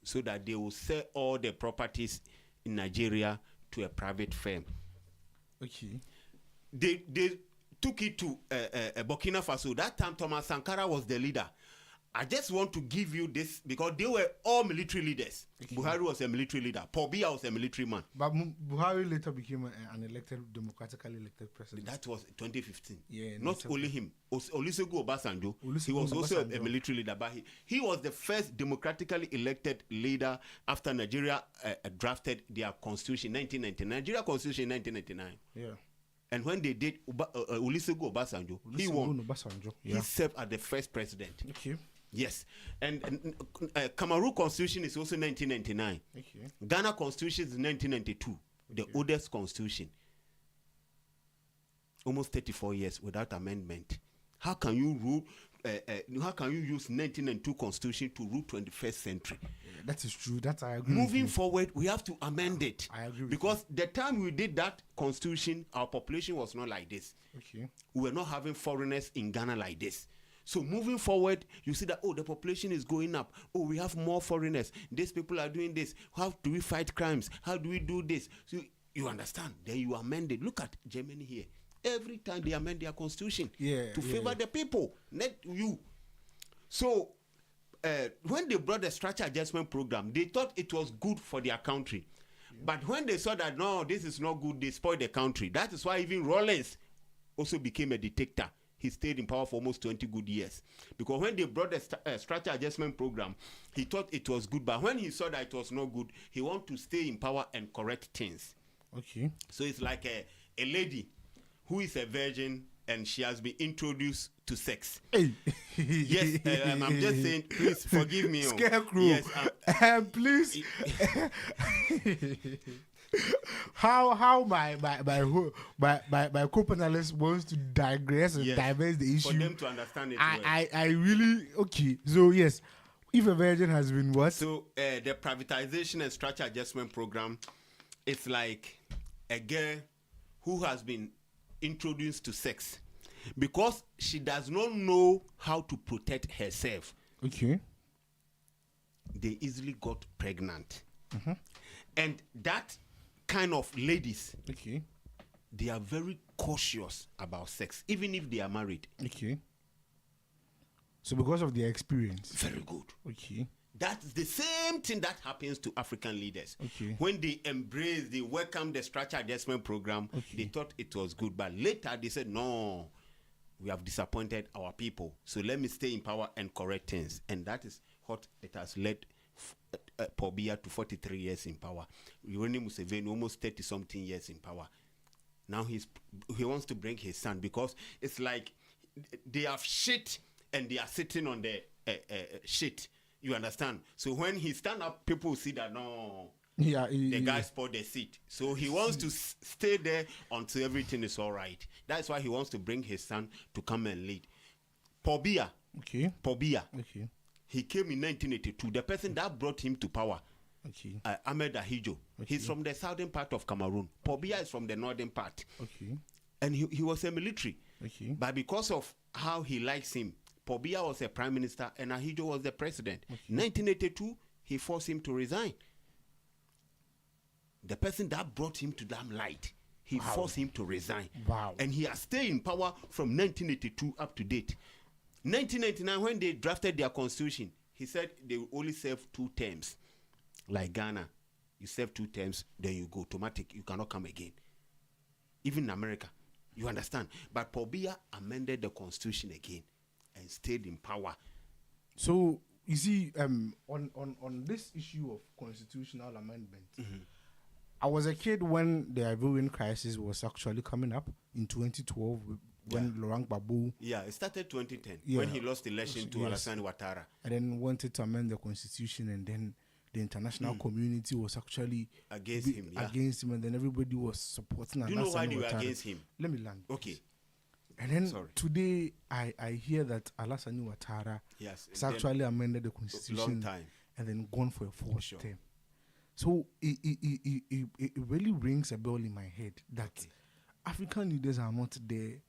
so that they will sell all the properties in Nigeria to a private firm. Okay. They took it to Burkina Faso. That time Thomas Sankara was the leader. I just want to give you this because they were all military leaders. Okay. Buhari was a military leader. Paul Biya was a military man. But Buhari later became an elected, democratically elected president. That was 2015. Yeah. Not only him. Olusegun Obasanjo. He was also a military leader. But he was the first democratically elected leader after Nigeria drafted their constitution in 1999. Nigeria constitution in 1999. Yeah. And when they did Olusegun Obasanjo, he won. Yeah. He served as the first president. Okay. Yes, and Cameroon Constitution is also 1999. Okay. Ghana Constitution is 1992, the oldest constitution. Almost 34 years without amendment. How can you rule? How can you use 1992 Constitution to rule 21st century? Yeah, that is true. That I agree. Moving forward, we have to amend it. I agree. Because the time we did that Constitution, our population was not like this. Okay. We were not having foreigners in Ghana like this. So moving forward, you see that, oh, the population is going up. Oh, we have more foreigners. These people are doing this. How do we fight crimes? How do we do this? So you understand. Then you amend it. Look at Germany here. Every time they amend their constitution to favor the people, not you. So when they brought the structure adjustment program, they thought it was good for their country. Yeah. But when they saw that, no, this is not good, they spoiled the country. That is why even Rawlings also became a dictator. He stayed in power for almost 20 good years. Because when they brought the structure adjustment program, he thought it was good. But when he saw that it was not good, he wanted to stay in power and correct things. Okay. So it's like a lady who is a virgin and she has been introduced to sex. Hey. Yes, I'm just saying, please forgive me. Scarecrow. Yes, please. how my co-panelist wants to digress and diverse the issue for them to understand it. I really okay. So yes, if a virgin has been what? So the privatization and structure adjustment program, it's like a girl who has been introduced to sex because she does not know how to protect herself. Okay. They easily got pregnant, and that kind of ladies, okay, they are very cautious about sex, even if they are married. Okay. So because of their experience. Very good. Okay. That's the same thing that happens to African leaders. Okay. When they embrace, they welcome the structure adjustment program, they thought it was good. But later they said, no, we have disappointed our people. So let me stay in power and correct things. And that is what it has led Paul Biya to 43 years in power. Yoweri Museveni almost 30-something years in power. Now he wants to bring his son because it's like they have shit and they are sitting on the shit. You understand? So when he stand up, people see that no, the guy spoiled the seat. So he wants to stay there until everything is all right. That's why he wants to bring his son to come and lead. Paul Biya. Okay. Paul Biya. Okay. He came in 1982. The person that brought him to power, Ahmed Ahijo. Okay. He's from the southern part of Cameroon. Paul Biya is from the northern part. Okay. And he was a military. Okay. But because of how he likes him, Paul Biya was a prime minister and Ahijo was the president. Okay. 1982, he forced him to resign. The person that brought him to that light, he forced him to resign. Wow. And he has stayed in power from 1982 up to date. 1999, when they drafted their constitution, he said they will only serve 2 terms. Like Ghana, you serve 2 terms, then you go automatic. You cannot come again. Even in America, you understand. But Paul Biya amended the constitution again and stayed in power. So you see, on this issue of constitutional amendment, I was a kid when the Ivorian crisis was actually coming up in 2012 when Laurent Gbagbo. Yeah, it started 2010 when he lost the election to Alassane Ouattara. And then wanted to amend the constitution, and then the international community was actually against him. Yeah. Against him, and then everybody was supporting. Do you know why they were against him? Let me land. Okay. And then today I hear that Alassane Ouattara has actually amended the constitution and then gone for a 4th term. So it really rings a bell in my head that African leaders are not there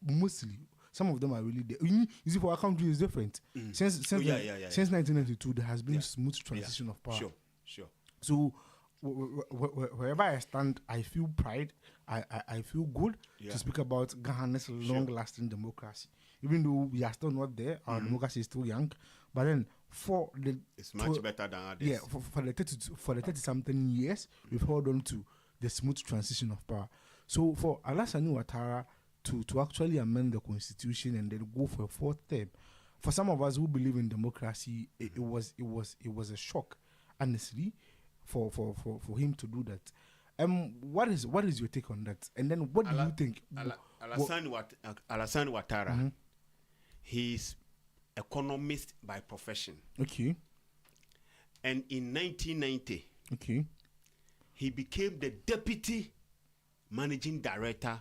mostly. some of them are really there. You see, for our country, it's different. Since 1992, there has been smooth transition of power. Sure. So wherever I stand, I feel pride. I feel good to speak about Ghana's long-lasting democracy. Even though we are still not there, our democracy is still young. But then it's much better than others. Yeah, for the 30-something years, we've held on to the smooth transition of power. So for Alassane Ouattara to actually amend the constitution and then go for a fourth term, for some of us who believe in democracy, it was a shock, honestly, for him to do that. What is your take on that? And then what do you think? Alassane Ouattara, he's economist by profession. Okay. And in 1990, he became the deputy managing director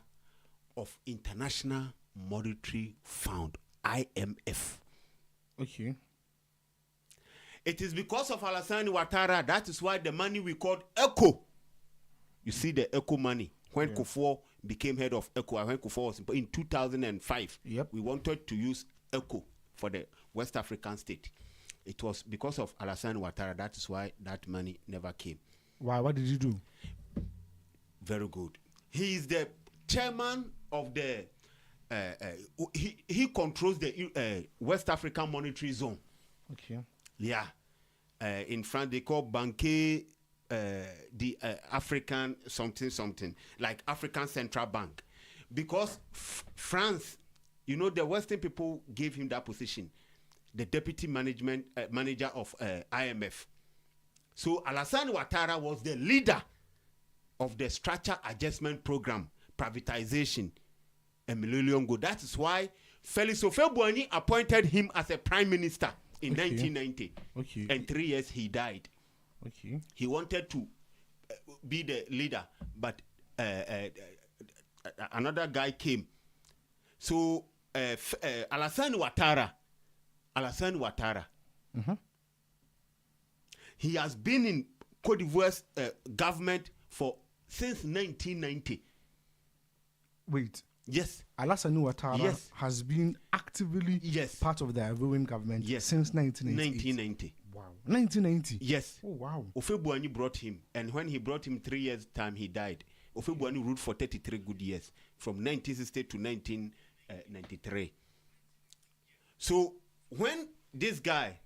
of International Monetary Fund, IMF. Okay. It is because of Alassane Ouattara, that is why the money we called ECHO. You see the ECHO money. When Kufuor became head of ECHO, when Kufuor was in 2005, we wanted to use ECHO for the West African state. It was because of Alassane Ouattara, that is why that money never came. Why? What did you do? Very good. He is the chairman of the, he controls the West African Monetary Zone. Okay. Yeah. In France, they call Banque the African something, like African Central Bank. Because France, you know, the Western people gave him that position, the deputy manager of IMF. So Alassane Ouattara was the leader of the structure adjustment program, privatization, a millennium ago. That is why Félix Houphouët-Boigny appointed him as a prime minister in 1990. Okay. And 3 years he died. Okay. He wanted to be the leader, but another guy came. So Alassane Ouattara, he has been in Cote d'Ivoire's government since 1990. Wait. Yes. Alassane Ouattara has been actively part of the Ivorian government since 1990. Wow. 1990? Yes. Oh, wow. Houphouët-Boigny brought him, and when he brought him 3 years' time, he died. Houphouët-Boigny ruled for 33 good years, from 1960 to 1993. So when this guy,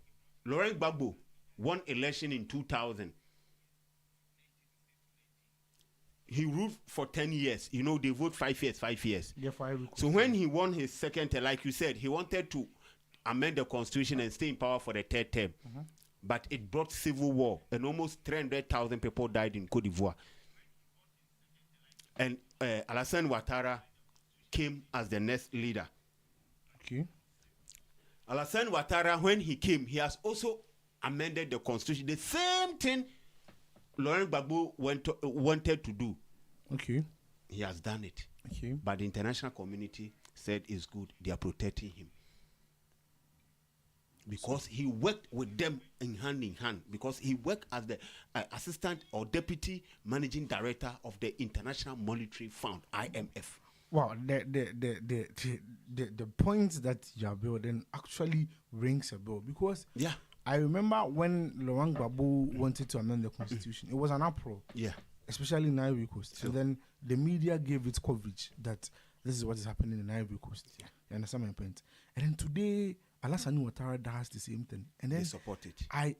Laurent Gbagbo, won election in 2000, he ruled for 10 years. You know, they vote 5 years. Yeah, so when he won his second term, like you said, he wanted to amend the constitution and stay in power for the third term. But it brought civil war, and almost 300,000 people died in Cote d'Ivoire. And Alassane Ouattara came as the next leader. Okay. Alassane Ouattara, when he came, he has also amended the constitution. The same thing Laurent Gbagbo wanted to do. Okay. He has done it. Okay. But the international community said it's good. They are protecting him. Because he worked with them in hand. Because he worked as the assistant or deputy managing director of the International Monetary Fund, IMF. Wow, the point that you are building actually rings a bell, because I remember when Laurent Gbagbo wanted to amend the constitution, it was an uproar. Yeah. Especially in Ivory Coast. So then the media gave its coverage that this is what is happening in Ivory Coast. Yeah. You understand my point? And then today, Alassane Ouattara does the same thing. And then they support it. I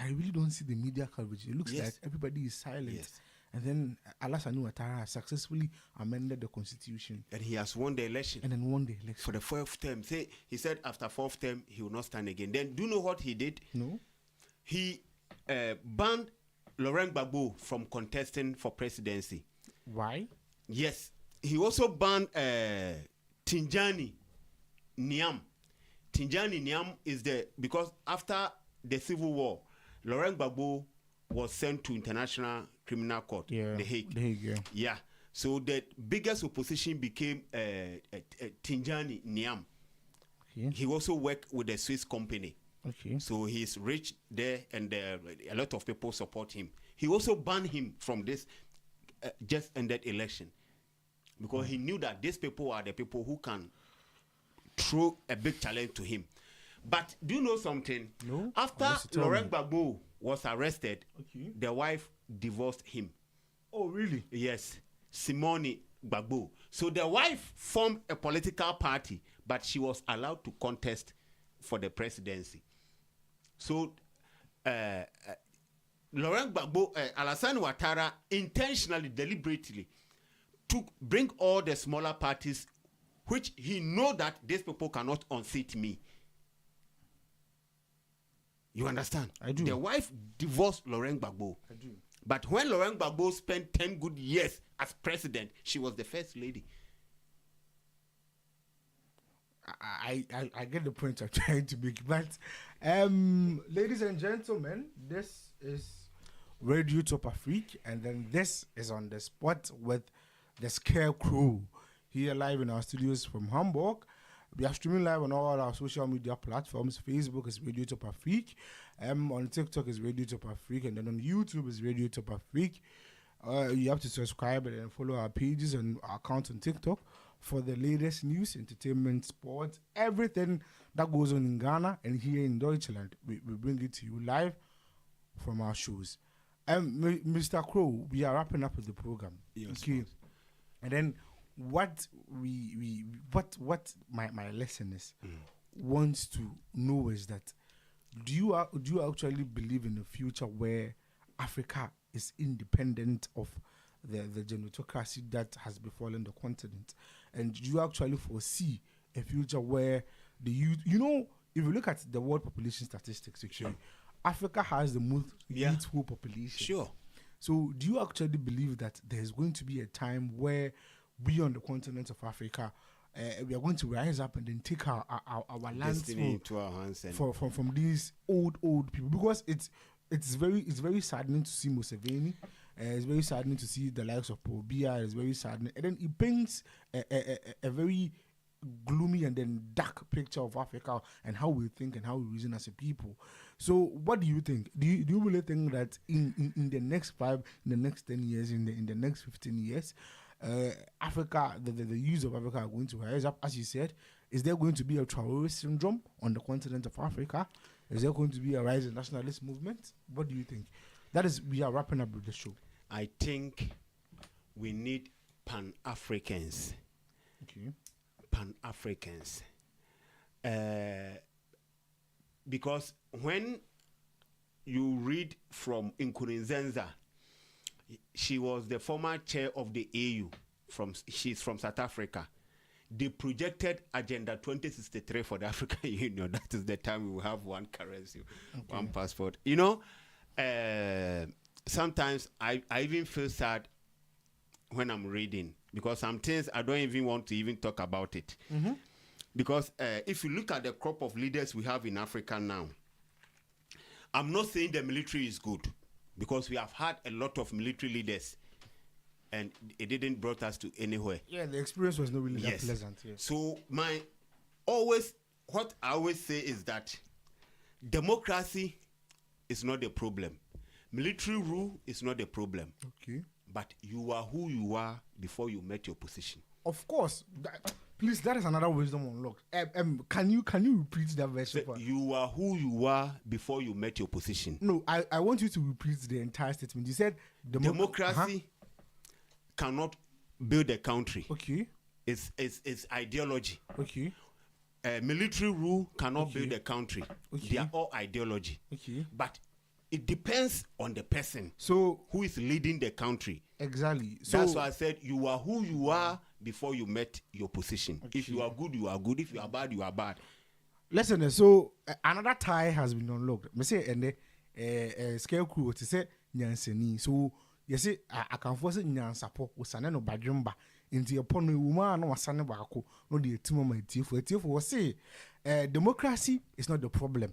really don't see the media coverage. It looks like everybody is silent. Yes. And then Alassane Ouattara has successfully amended the constitution. And he has won the election. And then won the election. For the fourth term. He said after fourth term, he will not stand again. Then do you know what he did? No. He banned Laurent Gbagbo from contesting for presidency. Why? Yes. He also banned Tijani Niam. Tijani Niam is because after the civil war, Laurent Gbagbo was sent to International Criminal Court, The Hague. Yeah. So the biggest opposition became Tijani Niam. Okay. He also worked with a Swiss company. Okay. So he's rich there, and a lot of people support him. He also banned him from this just ended election, because he knew that these people are the people who can throw a big challenge to him. But do you know something? No. After Unless you tell Laurent me. Gbagbo was arrested, Okay. the wife divorced him. Oh, really? Yes, Simone Gbagbo. So the wife formed a political party, but she was allowed to contest for the presidency. So Laurent Gbagbo, Alassane Ouattara intentionally, deliberately bring all the smaller parties, which he know that these people cannot unseat me. You understand? I do. The wife divorced Laurent Gbagbo. I do. But when Laurent Gbagbo spent 10 good years as president, she was the first lady. I get the point I'm trying to make. But, ladies and gentlemen, this is Radio TopAfric, and then this is On the Spot with the Scarecrow here live in our studios from Hamburg. We are streaming live on all our social media platforms. Facebook is Radio TopAfric. On TikTok is Radio TopAfric, and then on YouTube is Radio TopAfric. You have to subscribe and then follow our pages and our account on TikTok for the latest news, entertainment, sports, everything that goes on in Ghana and here in Deutschland. We bring it to you live from our shows. Mr. Crow, we are wrapping up with the program. Yes, Okay. And then what my listeners wants to know is that do you actually believe in a future where Africa is independent of the genocracy that has befallen the continent? And do you actually foresee a future where the youth, if you look at the world population statistics, actually, Africa has the most youthful population. Sure. So do you actually believe that there's going to be a time where we on the continent of Africa, we are going to rise up and then take our lands into our hands and from these old people? Because it's very saddening to see Museveni. It's very saddening to see the likes of Paul Biya. It's very saddening, and then it paints a very gloomy and then dark picture of Africa and how we think and how we reason as a people. So, what do you think? Do you really think that in the next 5, in the next 10 years, in the next 15 years, Africa, the youth of Africa are going to rise up? As you said, is there going to be a Traore syndrome on the continent of Africa? Is there going to be a rise in nationalist movement? What do you think? That is, we are wrapping up with the show. I think we need Pan-Africans. Okay. Pan-Africans. Because when you read from Nkurunziza, she was the former chair of the AU. She's from South Africa. They projected Agenda 2063 for the African Union. That is the time we will have one currency, one passport. Sometimes I even feel sad when I'm reading, because some things I don't even want to even talk about it. Mm-hmm. Because if you look at the crop of leaders we have in Africa now, I'm not saying the military is good, because we have had a lot of military leaders and it didn't brought us to anywhere. Yeah, the experience was not really that pleasant. Yes. So what I always say is that democracy is not the problem. Military rule is not the problem. Okay. But you are who you are before you met your position. Of course. Please, that is another wisdom unlocked. Can you repeat that version? You are who you are before you met your position. No, I want you to repeat the entire statement. You said democracy cannot build a country. Okay. It's ideology. Okay. Military rule cannot build a country. Okay. They are all ideology. Okay. But it depends on the person who is leading the country. Exactly. So that's why I said you are who you are before you met your position. Okay. If you are good, you are good. If you are bad, you are bad. Listen, so another tie has been unlocked. Me say and the Scarecrow to say nyanseni. So you see, I can force it nyansapo usane no badwumba. Into upon a woman no wasane bako no the timo my tifo was say democracy is not the problem.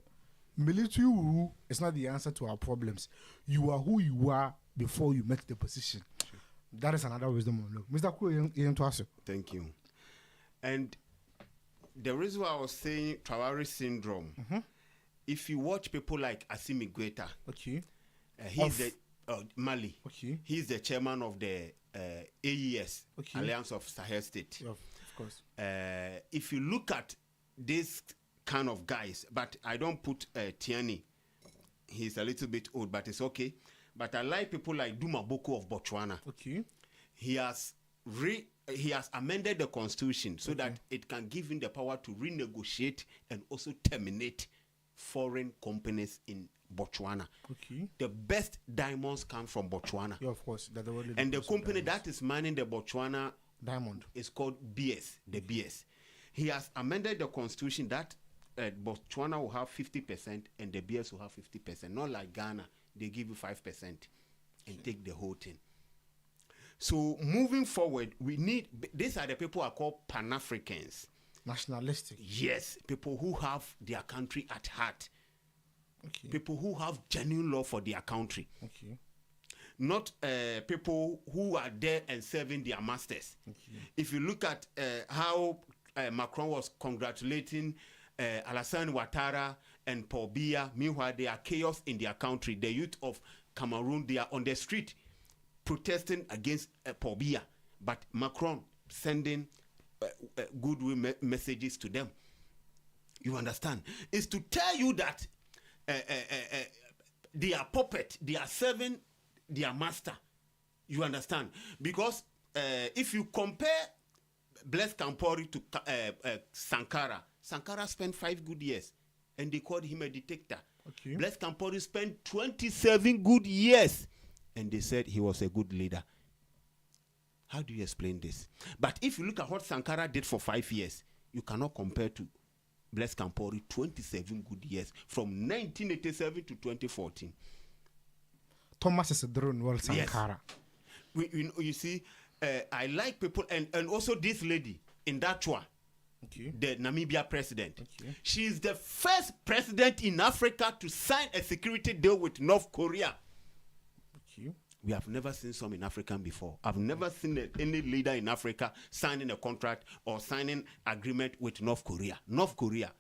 Military rule is not the answer to our problems. You are who you are before you met the position. Sure. That is another wisdom. Mr. Kuro, thank you. And the reason why I was saying Traore syndrome, if you watch people like Assimi Goïta, he's the Mali. Okay. He's the chairman of the AES, Alliance of Sahel State. Of course. If you look at this kind of guys, but I don't put Tiani. He's a little bit old, but it's okay. But I like people like Duma Boko of Botswana. Okay. He has amended the constitution so that it can give him the power to renegotiate and also terminate foreign companies in Botswana. Okay. The best diamonds come from Botswana. Yeah, of course. And the company that is mining the Botswana diamond is called BS, the BS. He has amended the constitution that Botswana will have 50% and the BS will have 50%. Not like Ghana, they give you 5% and take the whole thing. So moving forward, we need, these are the people who are called Pan-Africans. Nationalistic. Yes, people who have their country at heart. Okay. People who have genuine love for their country. Okay. Not people who are there and serving their masters. Okay. If you look at how Macron was congratulating Alassane Ouattara and Paul Biya, meanwhile they are chaos in their country. The youth of Cameroon, they are on the street protesting against Paul Biya, but Macron sending goodwill messages to them. You understand? It's to tell you that they are puppet, they are serving their master. You understand? Because if you compare Blaise Compaoré to Sankara spent 5 good years and they called him a dictator. Okay. Blaise Compaoré spent 27 good years and they said he was a good leader. How do you explain this? But if you look at what Sankara did for 5 years, you cannot compare to Blaise Compaoré 27 good years from 1987 to 2014. Thomas is a drone, well, Sankara. Yes. You see, I like people, and also this lady in Dachwa, the Namibia president. Okay. She is the first president in Africa to sign a security deal with North Korea. Okay. We have never seen some in Africa before. I've never seen any leader in Africa signing a contract or signing agreement with North Korea. North Korea,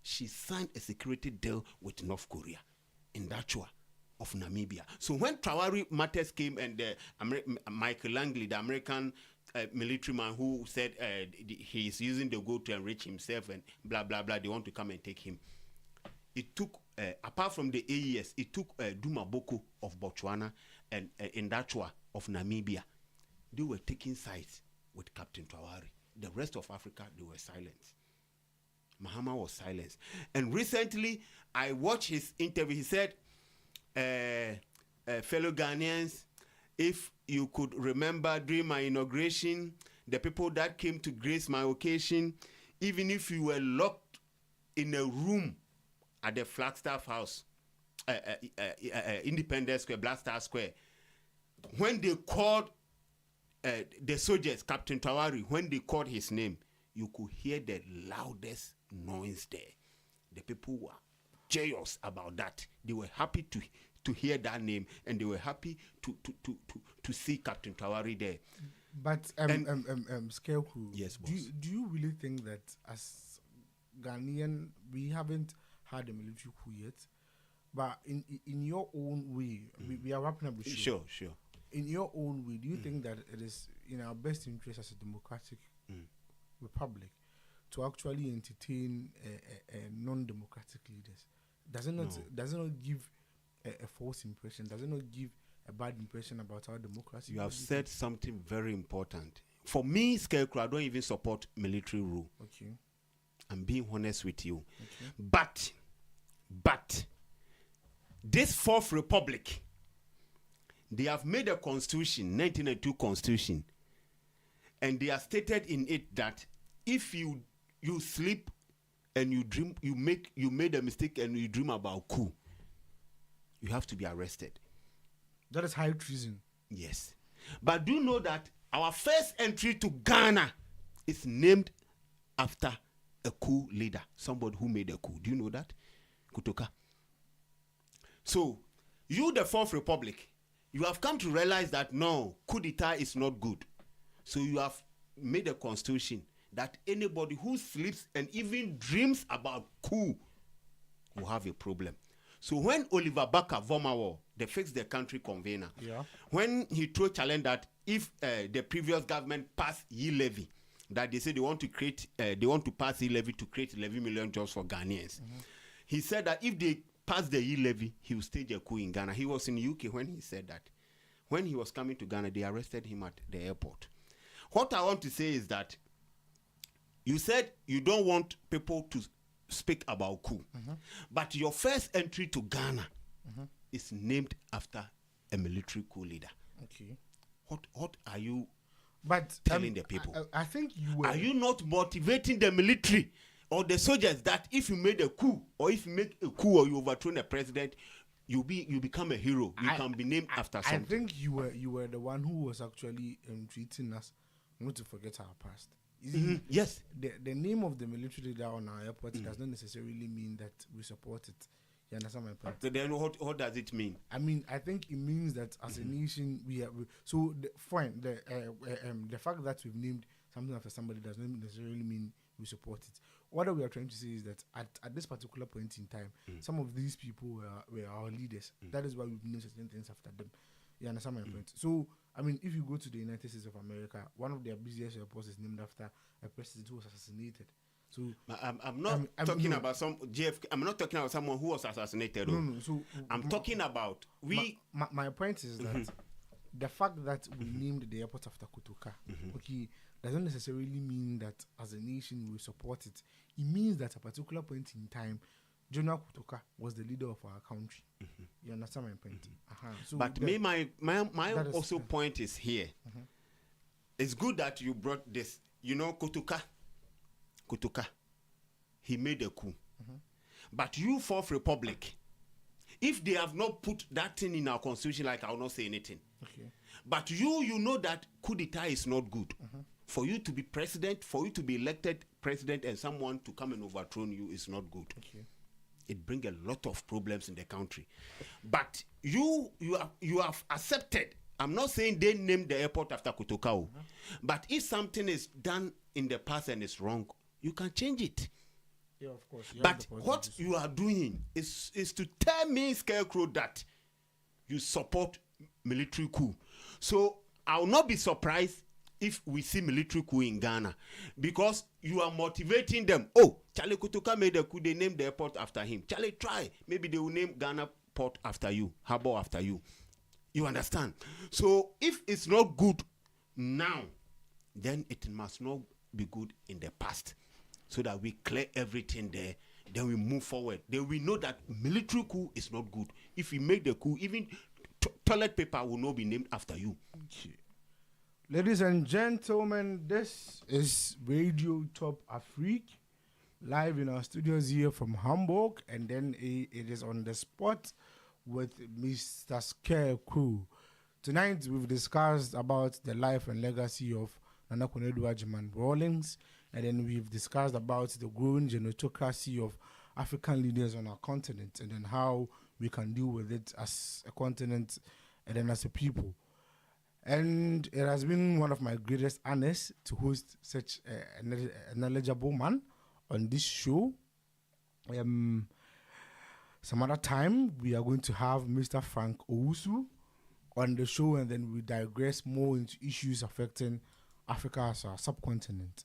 she signed a security deal with North Korea in Dachwa of Namibia. So when Traore matters came and Michael Langley, the American military man who said he is using the gold to enrich himself and blah, blah, blah, they want to come and take him. It took, apart from the AES, it took Duma Boko of Botswana and Indachwa of Namibia. They were taking sides with Captain Traore. The rest of Africa, they were silent. Mahama was silent. And recently, I watched his interview. He said, fellow Ghanaians, if you could remember during my inauguration, the people that came to grace my occasion, even if you were locked in a room at the Flagstaff House, Independence Square, Black Star Square, when they called the soldiers, Captain Traore, when they called his name, you could hear the loudest noise there. The people were joyous about that. They were happy to hear that name, and they were happy to see Captain Traore there. But Scarecrow, yes, boss. Do you really think that as Ghanaian we haven't had a military coup yet? But in your own way, we are wrapping up the show. Sure. In your own way, do you think that it is in our best interest as a democratic republic to actually entertain non-democratic leaders? Does it not give a false impression? Does it not give a bad impression about our democracy? You have said something very important. For me, Scarecrow, I don't even support military rule. Okay. I'm being honest with you. Okay. But this Fourth Republic, they have made a constitution, 1992 constitution, and they have stated in it that if you sleep and you dream, you made a mistake and you dream about coup, you have to be arrested. That is high treason. Yes. But do you know that our first entry to Ghana is named after a coup leader, somebody who made a coup? Do you know that? Kutoka. So, you, the Fourth Republic, you have come to realize that no, coup d'etat is not good. So you have made a constitution that anybody who sleeps and even dreams about coup will have a problem. So when Oliver Barker-Vormawor, the Fix the Country convener, when he threw challenge that if the previous government passed yield levy, that they say they want to pass e-levy to create 11 million jobs for Ghanaians. He said that if they pass the e-levy, he will stage a coup in Ghana. He was in the UK when he said that. When he was coming to Ghana, they arrested him at the airport. What I want to say is that you said you don't want people to speak about coup, but your first entry to Ghana is named after a military coup leader. Okay. What are you But telling the people? I think you were. Are you not motivating the military or the soldiers that if you made a coup or if you make a coup or you overthrow a president, you become a hero? You can be named after something. I think you were the one who was actually treating us not to forget our past. Yes. The name of the military leader on our airport does not necessarily mean that we support it. You understand my point? So then what does it mean? I mean, I think it means that as a nation, fine. The fact that we've named something after somebody does not necessarily mean we support it. What we are trying to say is that at this particular point in time, some of these people were our leaders. That is why we've named certain things after them. You understand my point? So, I mean, if you go to the United States of America, one of their busiest airports is named after a president who was assassinated. So I'm not talking about some JFK. I'm not talking about someone who was assassinated. No. So I'm talking about My point is that the fact that we named the airport after Kotoka, okay, doesn't necessarily mean that as a nation we support it. It means that at a particular point in time, General Kotoka was the leader of our country. You understand my point? So but my also point is here. It's good that you brought this. You know, Kotoka, he made a coup. But you, Fourth Republic, if they have not put that thing in our constitution, like I will not say anything. Okay. But you know that coup d'etat is not good. For you to be president, for you to be elected president, and someone to come and overthrow you is not good. Okay. It brings a lot of problems in the country. But you have accepted. I'm not saying they named the airport after Kotoka, but if something is done in the past and it's wrong, you can change it. Yeah, of course. But what you are doing is to tell me, Scarecrow, that you support military coup. So I will not be surprised if we see military coup in Ghana, because you are motivating them. Oh, Charlie Kotoka made a coup, they named the airport after him. Charlie, try. Maybe they will name Ghana port after you, harbor after you. You understand? So if it's not good now, then it must not be good in the past, so that we clear everything there. Then we move forward. Then we know that military coup is not good. If we make the coup, even toilet paper will not be named after you. Okay. Ladies and gentlemen, this is Radio TopAfric, live in our studios here from Hamburg, and then it is on the spot with Mr. Scarecrow. Tonight we've discussed about the life and legacy of Nana Konadu Agyeman Rawlings, and then we've discussed about the growing genotocracy of African leaders on our continent, and then how we can deal with it as a continent and then as a people. And it has been one of my greatest honors to host such an knowledgeable man on this show. Some other time, we are going to have Mr. Frank Owusu on the show, and then we digress more into issues affecting Africa as a subcontinent.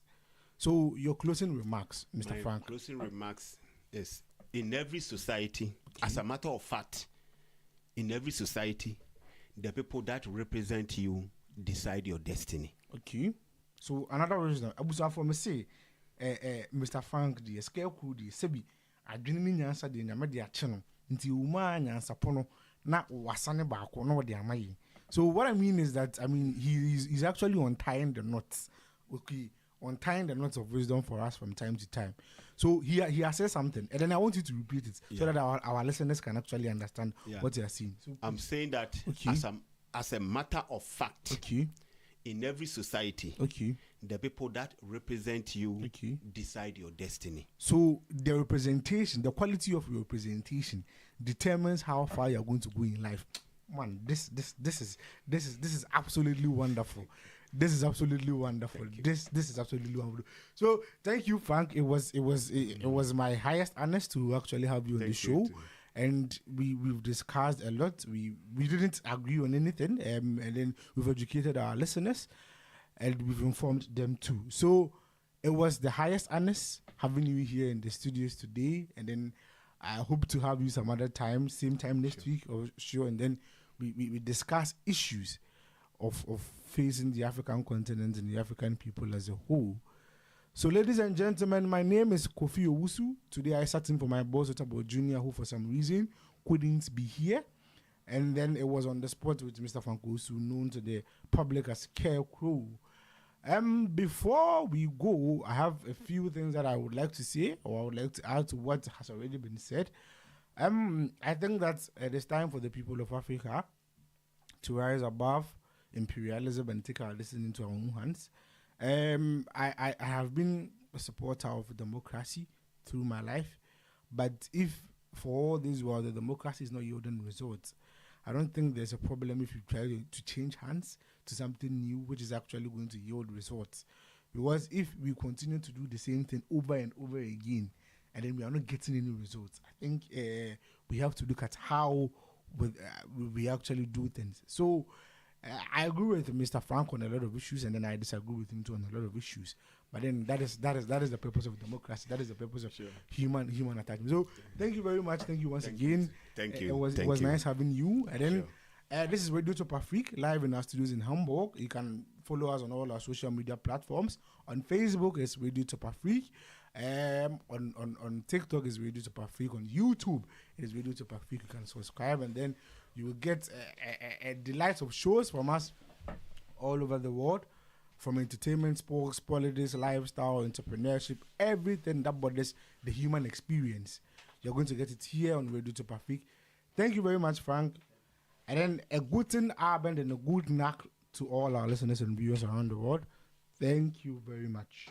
So, your closing remarks, Mr. My Frank. closing remarks is, in every society, as a matter of fact, in every society, the people that represent you decide your destiny. Okay. So, another reason, Abusa for me say, Mr. Frank, the Scarecrow, the Sebi, I didn't mean answer the Namadia channel until Uma answer Pono, not Wasane Bako, no, the Amai. So, what I mean is that, I mean, he's actually untying the knots. Okay. Untying the knots of wisdom for us from time to time. So he has said something, and then I want you to repeat it so that our listeners can actually understand what they are saying. So I'm saying that as a matter of fact, in every society, the people that represent you decide your destiny. So the representation, the quality of your representation, determines how far you are going to go in life. Man, this is absolutely wonderful. This is absolutely wonderful. This is absolutely wonderful. So thank you, Frank. It was my highest honor to actually have you on the show, and we've discussed a lot. We didn't agree on anything, and then we've educated our listeners, and we've informed them too. So it was the highest honors having you here in the studios today, and then I hope to have you some other time, same time next week, or sure, and then we discuss issues of facing the African continent and the African people as a whole. So, ladies and gentlemen, my name is Kofi Owusu. Today I sat in for my boss, Otabo Jr., who for some reason couldn't be here. And then it was on the spot with Mr. Frank Owusu, known to the public as Scarecrow. Before we go, I have a few things that I would like to say, or I would like to add to what has already been said. I think that it is time for the people of Africa to rise above imperialism and take our destiny into our own hands. I have been a supporter of democracy through my life, but if for all this while the democracy is not yielding results, I don't think there's a problem if you try to change hands to something new, which is actually going to yield results. Because if we continue to do the same thing over and over again, and then we are not getting any results, I think we have to look at how we actually do things. So I agree with Mr. Frank on a lot of issues, and then I disagree with him too on a lot of issues. But then that is the purpose of democracy. That is the purpose of human attachment. So thank you very much. Thank you once again. Thank you. It was nice having you. And then this is Radio TopAfric live in our studios in Hamburg. You can follow us on all our social media platforms. On Facebook, it's Radio TopAfric. On TikTok, it's Radio TopAfric. On YouTube, it is Radio TopAfric. You can subscribe, and then you will get a delight of shows from us all over the world, from entertainment, sports, politics, lifestyle, entrepreneurship, everything that borders the human experience. You're going to get it here on Radio TopAfric. Thank you very much, Frank. And then a guten Abend and a good night to all our listeners and viewers around the world. Thank you very much.